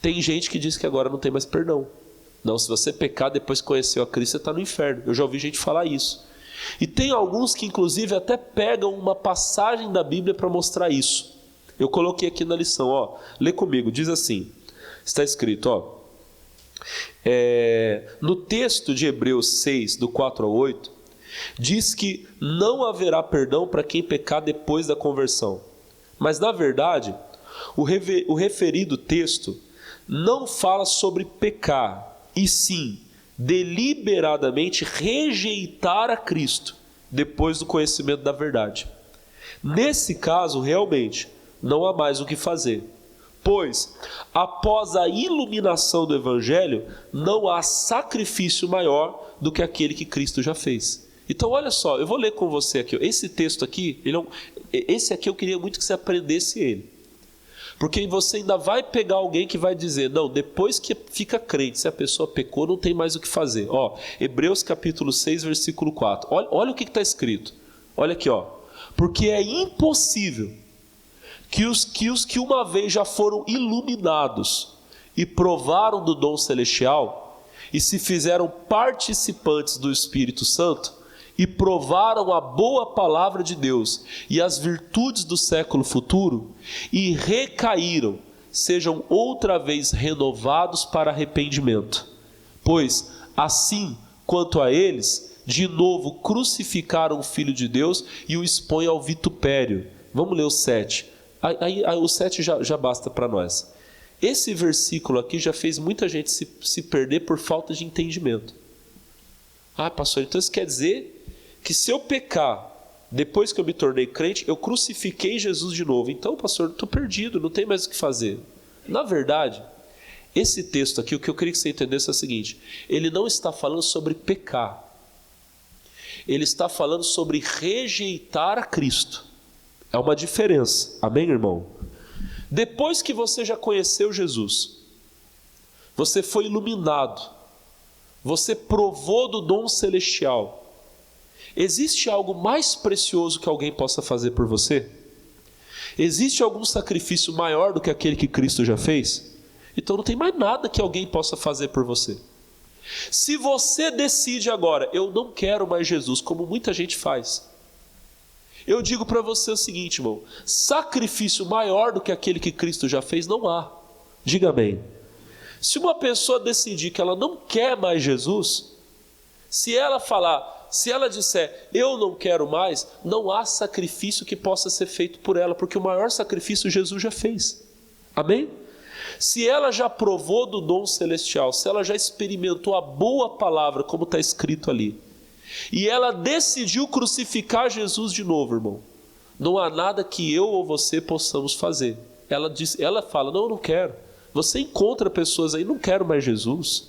Tem gente que diz que agora não tem mais perdão. Não, se você pecar depois que conheceu a Cristo, você está no inferno. Eu já ouvi gente falar isso. E tem alguns que inclusive até pegam uma passagem da Bíblia para mostrar isso. Eu coloquei aqui na lição, lê comigo, diz assim, está escrito, no texto de Hebreus 6, do 4 ao 8, diz que não haverá perdão para quem pecar depois da conversão. Mas na verdade, o referido texto não fala sobre pecar, e sim deliberadamente rejeitar a Cristo depois do conhecimento da verdade. Nesse caso, realmente, não há mais o que fazer, pois após a iluminação do Evangelho, não há sacrifício maior do que aquele que Cristo já fez. Então olha só, eu vou ler com você aqui, esse texto aqui, esse aqui eu queria muito que você aprendesse ele. Porque você ainda vai pegar alguém que vai dizer, não, depois que fica crente, se a pessoa pecou, não tem mais o que fazer. Hebreus capítulo 6, versículo 4. Olha o que está escrito. Olha aqui, porque é impossível que os que uma vez já foram iluminados e provaram do dom celestial e se fizeram participantes do Espírito Santo e provaram a boa palavra de Deus e as virtudes do século futuro e recaíram, sejam outra vez renovados para arrependimento. Pois assim quanto a eles, de novo crucificaram o Filho de Deus e o expõem ao vitupério. Vamos ler o 7. Aí o 7 já basta para nós. Esse versículo aqui já fez muita gente se perder por falta de entendimento. Pastor, então isso quer dizer que se eu pecar, depois que eu me tornei crente, eu crucifiquei Jesus de novo. Então, pastor, estou perdido, não tem mais o que fazer. Na verdade, esse texto aqui, o que eu queria que você entendesse é o seguinte: ele não está falando sobre pecar. Ele está falando sobre rejeitar a Cristo. É uma diferença. Amém, irmão? Depois que você já conheceu Jesus, você foi iluminado, você provou do dom celestial. Existe algo mais precioso que alguém possa fazer por você? Existe algum sacrifício maior do que aquele que Cristo já fez? Então não tem mais nada que alguém possa fazer por você. Se você decide agora, eu não quero mais Jesus, como muita gente faz, eu digo para você o seguinte, irmão: sacrifício maior do que aquele que Cristo já fez não há. Diga amém. Se uma pessoa decidir que ela não quer mais Jesus, se ela disser, eu não quero mais, não há sacrifício que possa ser feito por ela, porque o maior sacrifício Jesus já fez. Amém? Se ela já provou do dom celestial, se ela já experimentou a boa palavra, como está escrito ali, e ela decidiu crucificar Jesus de novo, irmão, não há nada que eu ou você possamos fazer. Ela fala, não, eu não quero. Você encontra pessoas aí, não quero mais Jesus.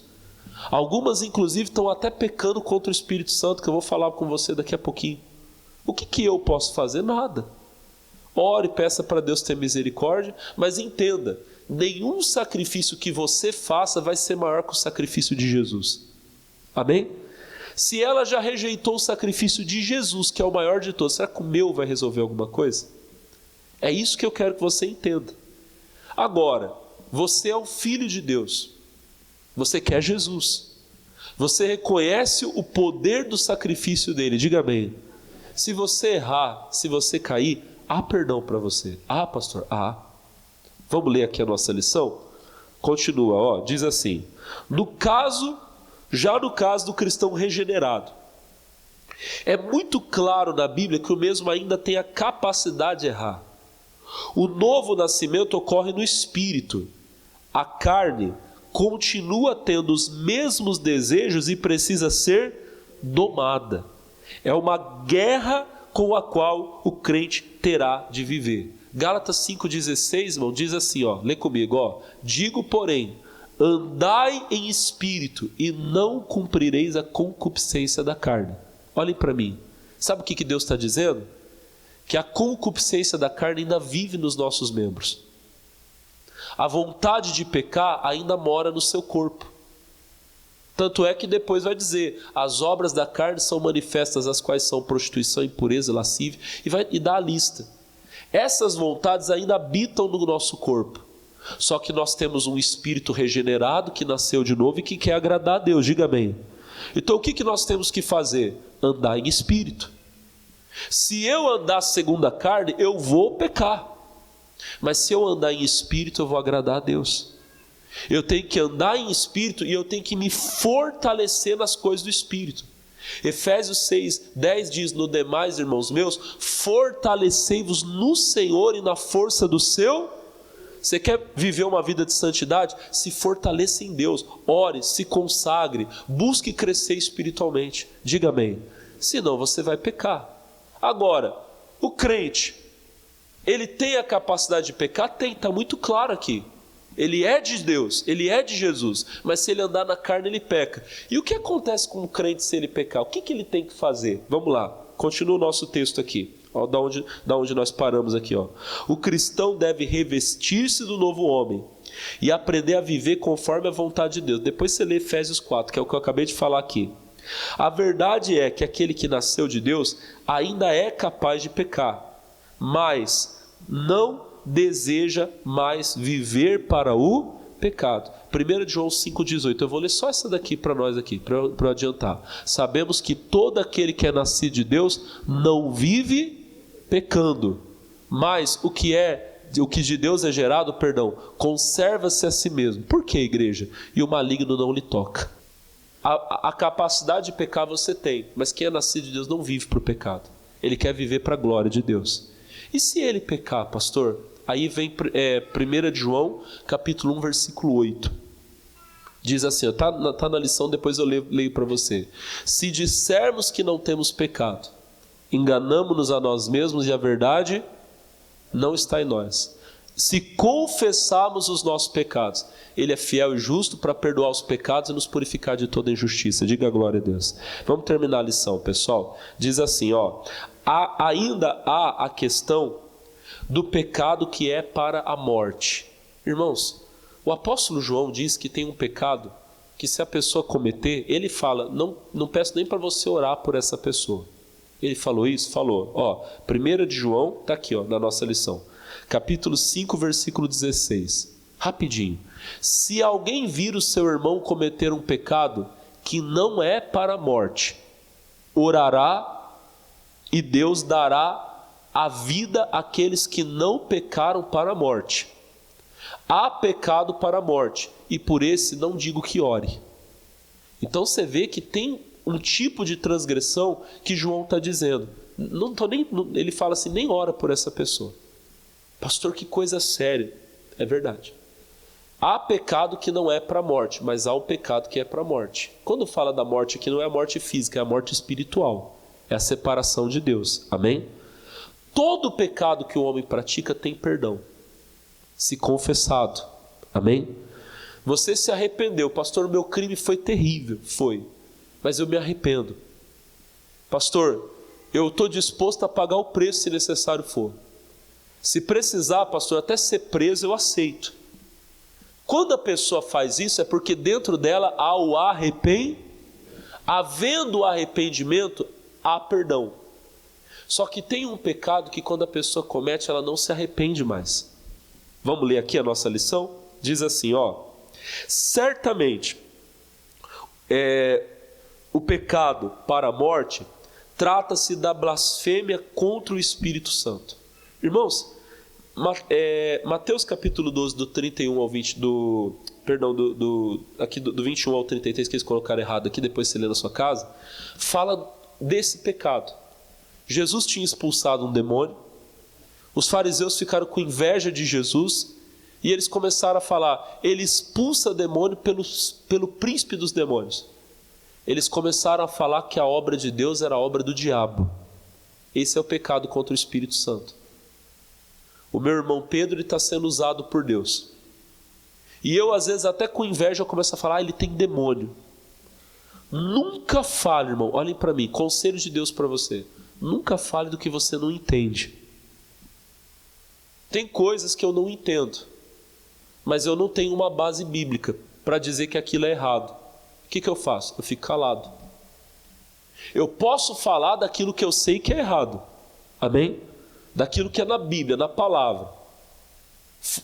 Algumas inclusive estão até pecando contra o Espírito Santo, que eu vou falar com você daqui a pouquinho. O que eu posso fazer? Nada. Ore, peça para Deus ter misericórdia, mas entenda, nenhum sacrifício que você faça vai ser maior que o sacrifício de Jesus. Amém? Se ela já rejeitou o sacrifício de Jesus, que é o maior de todos, será que o meu vai resolver alguma coisa? É isso que eu quero que você entenda. Agora, você é um filho de Deus. Você quer Jesus. Você reconhece o poder do sacrifício dele. Diga amém. Se você errar, se você cair, há perdão para você. Ah, pastor, há. Vamos ler aqui a nossa lição? Continua, diz assim: no caso do cristão regenerado, é muito claro na Bíblia que o mesmo ainda tem a capacidade de errar. O novo nascimento ocorre no espírito. A carne continua tendo os mesmos desejos e precisa ser domada. É uma guerra com a qual o crente terá de viver. Gálatas 5,16, irmão, diz assim, lê comigo, digo, porém, andai em espírito e não cumprireis a concupiscência da carne. Olhem para mim, sabe o que Deus está dizendo? Que a concupiscência da carne ainda vive nos nossos membros. A vontade de pecar ainda mora no seu corpo. Tanto é que depois vai dizer, as obras da carne são manifestas, as quais são prostituição, impureza, lascívia, e dá a lista. Essas vontades ainda habitam no nosso corpo. Só que nós temos um espírito regenerado que nasceu de novo e que quer agradar a Deus, diga amém. Então o que nós temos que fazer? Andar em espírito. Se eu andar segundo a carne, eu vou pecar. Mas se eu andar em espírito, eu vou agradar a Deus. Eu tenho que andar em espírito e eu tenho que me fortalecer nas coisas do espírito. Efésios 6:10 diz, no demais, irmãos meus, fortalecei-vos no Senhor e na força do seu. Você quer viver uma vida de santidade? Se fortaleça em Deus, ore, se consagre, busque crescer espiritualmente, diga amém. Senão você vai pecar. Agora, o crente, ele tem a capacidade de pecar? Tem, está muito claro aqui. Ele é de Deus, ele é de Jesus, mas se ele andar na carne, ele peca. E o que acontece com o crente se ele pecar? O que ele tem que fazer? Vamos lá, continua o nosso texto aqui, da onde nós paramos aqui. O cristão deve revestir-se do novo homem e aprender a viver conforme a vontade de Deus. Depois você lê Efésios 4, que é o que eu acabei de falar aqui. A verdade é que aquele que nasceu de Deus ainda é capaz de pecar, mas não deseja mais viver para o pecado. 1 João 5,18, eu vou ler só essa daqui para nós aqui, para adiantar. Sabemos que todo aquele que é nascido de Deus não vive pecando, mas o que de Deus é gerado, conserva-se a si mesmo. Por que, igreja? E o maligno não lhe toca. A capacidade de pecar você tem, mas quem é nascido de Deus não vive para o pecado. Ele quer viver para a glória de Deus. E se ele pecar, pastor? Aí vem 1 João, capítulo 1, versículo 8. Diz assim, está na lição, depois eu leio para você. Se dissermos que não temos pecado, enganamo-nos a nós mesmos e a verdade não está em nós. Se confessarmos os nossos pecados, Ele é fiel e justo para perdoar os pecados e nos purificar de toda injustiça. Diga glória a Deus. Vamos terminar a lição, pessoal. Diz assim, ainda há a questão do pecado que é para a morte. Irmãos, o apóstolo João diz que tem um pecado que se a pessoa cometer, ele fala, não peço nem para você orar por essa pessoa. Ele falou isso? Falou. 1 de João, está aqui na nossa lição. Capítulo 5, versículo 16. Rapidinho. Se alguém vir o seu irmão cometer um pecado que não é para a morte, orará e Deus dará a vida àqueles que não pecaram para a morte. Há pecado para a morte, e por esse não digo que ore. Então você vê que tem um tipo de transgressão que João está dizendo. Ele fala assim, nem ora por essa pessoa. Pastor, que coisa séria. É verdade. Há pecado que não é para a morte, mas há um pecado que é para a morte. Quando fala da morte aqui, não é a morte física, é a morte espiritual. É a separação de Deus. Amém? Todo pecado que o homem pratica tem perdão, se confessado. Amém? Você se arrependeu. Pastor, meu crime foi terrível. Foi. Mas eu me arrependo. Pastor, eu estou disposto a pagar o preço se necessário for. Se precisar, pastor, até ser preso, eu aceito. Quando a pessoa faz isso, é porque dentro dela há o arrependimento. Havendo o arrependimento, há perdão. Só que tem um pecado que quando a pessoa comete, ela não se arrepende mais. Vamos ler aqui a nossa lição? Diz assim, certamente o pecado para a morte trata-se da blasfêmia contra o Espírito Santo. Irmãos, Mateus capítulo 12, do 31 ao 20, aqui do 21 ao 33, que eles colocaram errado aqui, depois você lê na sua casa, fala desse pecado. Jesus tinha expulsado um demônio, os fariseus ficaram com inveja de Jesus, e eles começaram a falar, ele expulsa demônio pelo príncipe dos demônios. Eles começaram a falar que a obra de Deus era a obra do diabo. Esse é o pecado contra o Espírito Santo. O meu irmão Pedro está sendo usado por Deus. E eu, às vezes, até com inveja, eu começo a falar, ele tem demônio. Nunca fale, irmão, olhem para mim, conselho de Deus para você. Nunca fale do que você não entende. Tem coisas que eu não entendo, mas eu não tenho uma base bíblica para dizer que aquilo é errado. O que eu faço? Eu fico calado. Eu posso falar daquilo que eu sei que é errado. Amém? Daquilo que é na Bíblia, na palavra.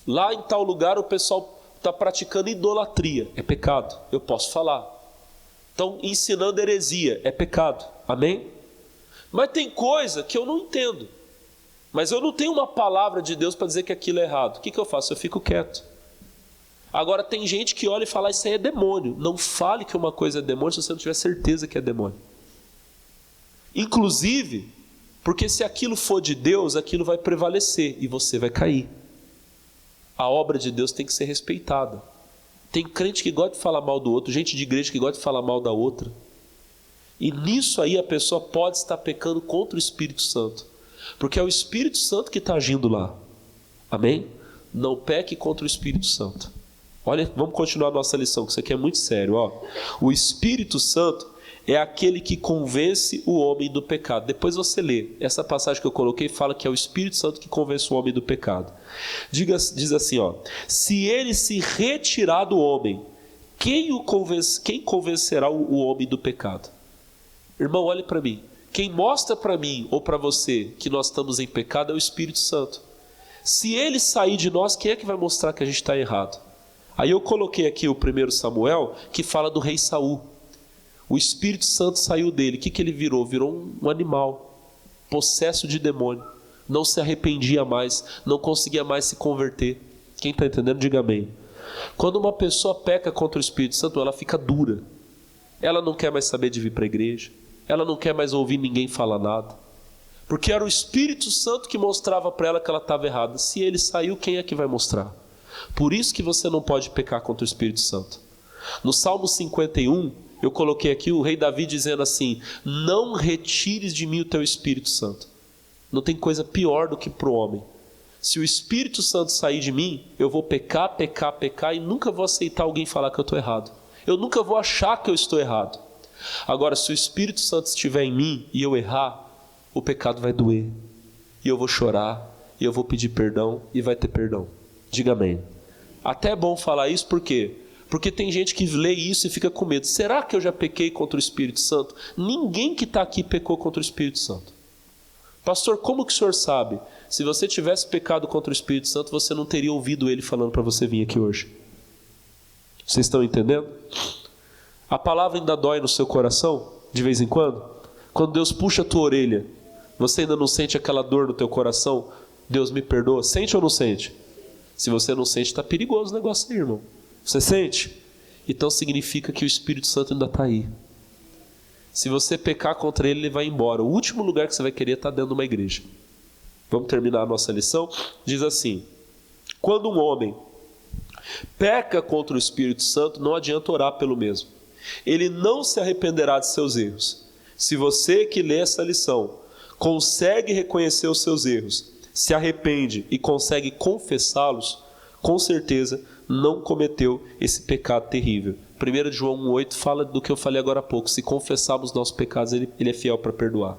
Lá em tal lugar o pessoal está praticando idolatria. É pecado. Eu posso falar. Estão ensinando heresia. É pecado. Amém? Mas tem coisa que eu não entendo. Mas eu não tenho uma palavra de Deus para dizer que aquilo é errado. O que eu faço? Eu fico quieto. Agora tem gente que olha e fala, isso aí é demônio. Não fale que uma coisa é demônio se você não tiver certeza que é demônio. Inclusive, porque se aquilo for de Deus, aquilo vai prevalecer e você vai cair. A obra de Deus tem que ser respeitada. Tem crente que gosta de falar mal do outro, gente de igreja que gosta de falar mal da outra. E nisso aí a pessoa pode estar pecando contra o Espírito Santo. Porque é o Espírito Santo que está agindo lá. Amém? Não peque contra o Espírito Santo. Olha, vamos continuar a nossa lição, que isso aqui é muito sério. O Espírito Santo é aquele que convence o homem do pecado. Depois você lê. Essa passagem que eu coloquei fala que é o Espírito Santo que convence o homem do pecado. Diz assim, se ele se retirar do homem, quem convencerá o homem do pecado? Irmão, olhe para mim. Quem mostra para mim ou para você que nós estamos em pecado é o Espírito Santo. Se ele sair de nós, quem é que vai mostrar que a gente está errado? Aí eu coloquei aqui o 1 Samuel, que fala do rei Saul. O Espírito Santo saiu dele. O que ele virou? Virou um animal, possesso de demônio. Não se arrependia mais, não conseguia mais se converter. Quem está entendendo, diga amém. Quando uma pessoa peca contra o Espírito Santo, ela fica dura. Ela não quer mais saber de vir para a igreja. Ela não quer mais ouvir ninguém falar nada. Porque era o Espírito Santo que mostrava para ela que ela estava errada. Se ele saiu, quem é que vai mostrar? Por isso que você não pode pecar contra o Espírito Santo. No Salmo 51, eu coloquei aqui o rei Davi dizendo assim, não retires de mim o teu Espírito Santo. Não tem coisa pior do que para o homem. Se o Espírito Santo sair de mim, eu vou pecar e nunca vou aceitar alguém falar que eu estou errado. Eu nunca vou achar que eu estou errado. Agora, se o Espírito Santo estiver em mim e eu errar, o pecado vai doer. E eu vou chorar, e eu vou pedir perdão, e vai ter perdão. Diga amém. Até é bom falar isso, por quê? Porque tem gente que lê isso e fica com medo. Será que eu já pequei contra o Espírito Santo? Ninguém que está aqui pecou contra o Espírito Santo. Pastor, como que o senhor sabe? Se você tivesse pecado contra o Espírito Santo, você não teria ouvido ele falando para você vir aqui hoje. Vocês estão entendendo? A palavra ainda dói no seu coração, de vez em quando? Quando Deus puxa a tua orelha, você ainda não sente aquela dor no teu coração? Deus me perdoa. Sente ou não sente? Se você não sente, está perigoso o negócio aí, irmão. Você sente? Então significa que o Espírito Santo ainda está aí. Se você pecar contra ele, ele vai embora. O último lugar que você vai querer está dentro de uma igreja. Vamos terminar a nossa lição? Diz assim, quando um homem peca contra o Espírito Santo, não adianta orar pelo mesmo. Ele não se arrependerá de seus erros. Se você que lê essa lição consegue reconhecer os seus erros, se arrepende e consegue confessá-los, com certeza não cometeu esse pecado terrível. 1 João 1,8 fala do que eu falei agora há pouco: se confessarmos nossos pecados, ele é fiel para perdoar.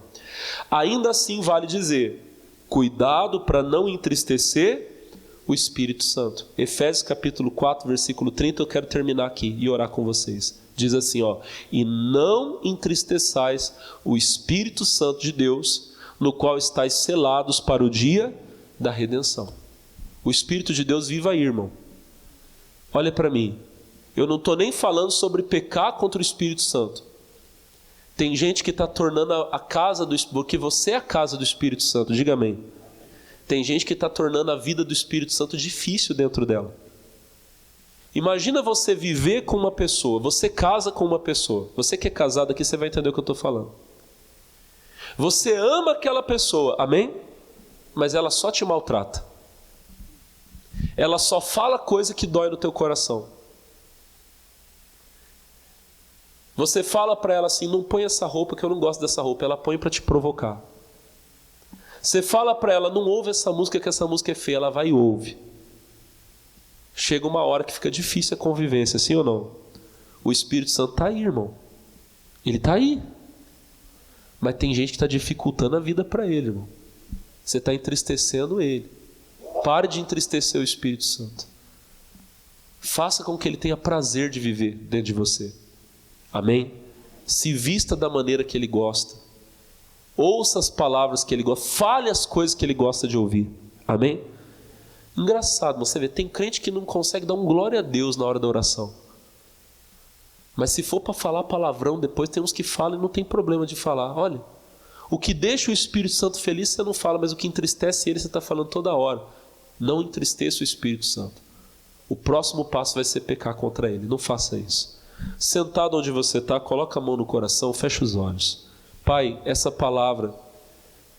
Ainda assim vale dizer, cuidado para não entristecer o Espírito Santo. Efésios capítulo 4, versículo 30, eu quero terminar aqui e orar com vocês. Diz assim, e não entristeçais o Espírito Santo de Deus, no qual estáis selados para o dia da redenção. O Espírito de Deus vive aí, irmão. Olha para mim, eu não estou nem falando sobre pecar contra o Espírito Santo. Tem gente que está tornando a casa do Espírito, porque você é a casa do Espírito Santo, diga amém. Tem gente que está tornando a vida do Espírito Santo difícil dentro dela. Imagina você viver com uma pessoa, você casa com uma pessoa. Você que é casado aqui, você vai entender o que eu estou falando. Você ama aquela pessoa, amém? Mas ela só te maltrata. Ela só fala coisa que dói no teu coração. Você fala para ela assim, não põe essa roupa que eu não gosto dessa roupa. Ela põe para te provocar. Você fala para ela, não ouve essa música que essa música é feia. Ela vai e ouve. Chega uma hora que fica difícil a convivência, sim ou não? O Espírito Santo está aí, irmão. Ele está aí. Mas tem gente que está dificultando a vida para ele, irmão. Você está entristecendo ele. Pare de entristecer o Espírito Santo. Faça com que ele tenha prazer de viver dentro de você. Amém? Se vista da maneira que ele gosta. Ouça as palavras que ele gosta. Fale as coisas que ele gosta de ouvir. Amém? Engraçado, você vê, tem crente que não consegue dar um glória a Deus na hora da oração. Mas se for para falar palavrão, depois tem uns que falam e não tem problema de falar. Olha, o que deixa o Espírito Santo feliz você não fala, mas o que entristece ele você está falando toda hora. Não entristeça o Espírito Santo. O próximo passo vai ser pecar contra ele. Não faça isso. Sentado onde você está, coloca a mão no coração, fecha os olhos. Pai, essa palavra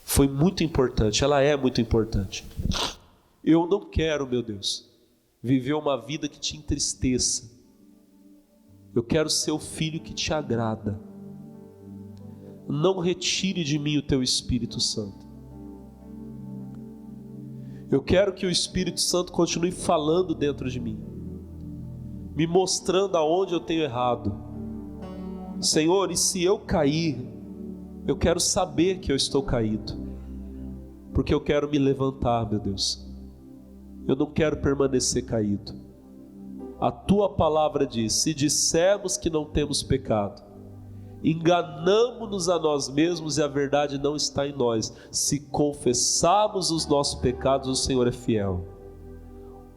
foi muito importante, ela é muito importante. Eu não quero, meu Deus, viver uma vida que te entristeça. Eu quero ser o filho que te agrada. Não retire de mim o teu Espírito Santo. Eu quero que o Espírito Santo continue falando dentro de mim, me mostrando aonde eu tenho errado. Senhor, e se eu cair, eu quero saber que eu estou caído, porque eu quero me levantar, meu Deus. Eu não quero permanecer caído. A tua palavra diz, se dissermos que não temos pecado, enganamo-nos a nós mesmos e a verdade não está em nós. Se confessarmos os nossos pecados, o Senhor é fiel.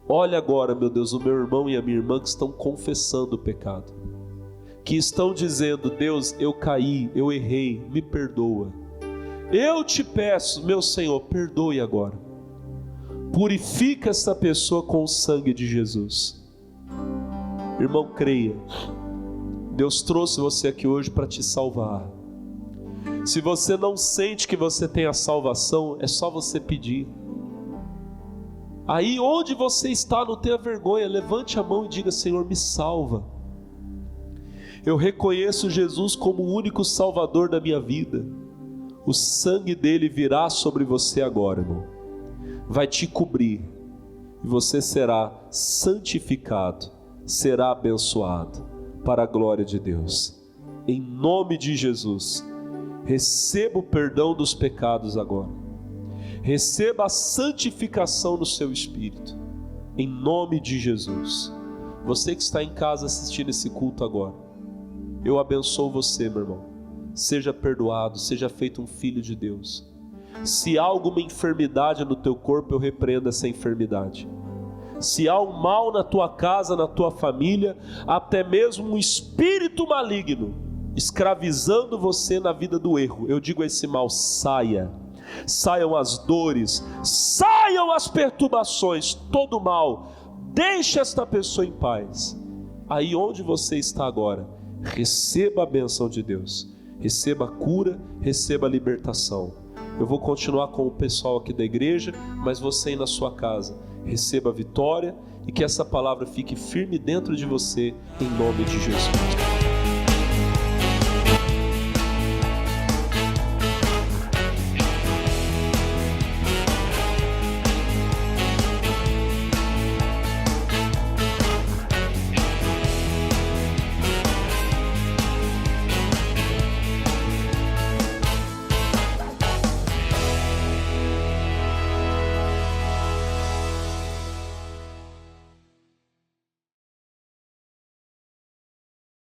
Olha agora, meu Deus, o meu irmão e a minha irmã que estão confessando o pecado, que estão dizendo, Deus, eu caí, eu errei, me perdoa. Eu te peço, meu Senhor, perdoe agora. Purifica essa pessoa com o sangue de Jesus. Irmão, creia. Deus trouxe você aqui hoje para te salvar. Se você não sente que você tem a salvação, é só você pedir. Aí onde você está, não tenha vergonha, levante a mão e diga, Senhor, me salva. Eu reconheço Jesus como o único salvador da minha vida. O sangue dele virá sobre você agora, irmão. Vai te cobrir. E você será santificado, será abençoado, para a glória de Deus. Em nome de Jesus, receba o perdão dos pecados agora. Receba a santificação no seu espírito. Em nome de Jesus. Você que está em casa assistindo esse culto agora, eu abençoo você, meu irmão. Seja perdoado, seja feito um filho de Deus. Se há alguma enfermidade no teu corpo, eu repreendo essa enfermidade. Se há um mal na tua casa, na tua família, até mesmo um espírito maligno escravizando você na vida do erro, eu digo a esse mal, saia. Saiam as dores, saiam as perturbações, todo mal. Deixe esta pessoa em paz. Aí onde você está agora, receba a bênção de Deus. Receba a cura, receba a libertação. Eu vou continuar com o pessoal aqui da igreja, mas você aí na sua casa, receba a vitória e que essa palavra fique firme dentro de você, em nome de Jesus.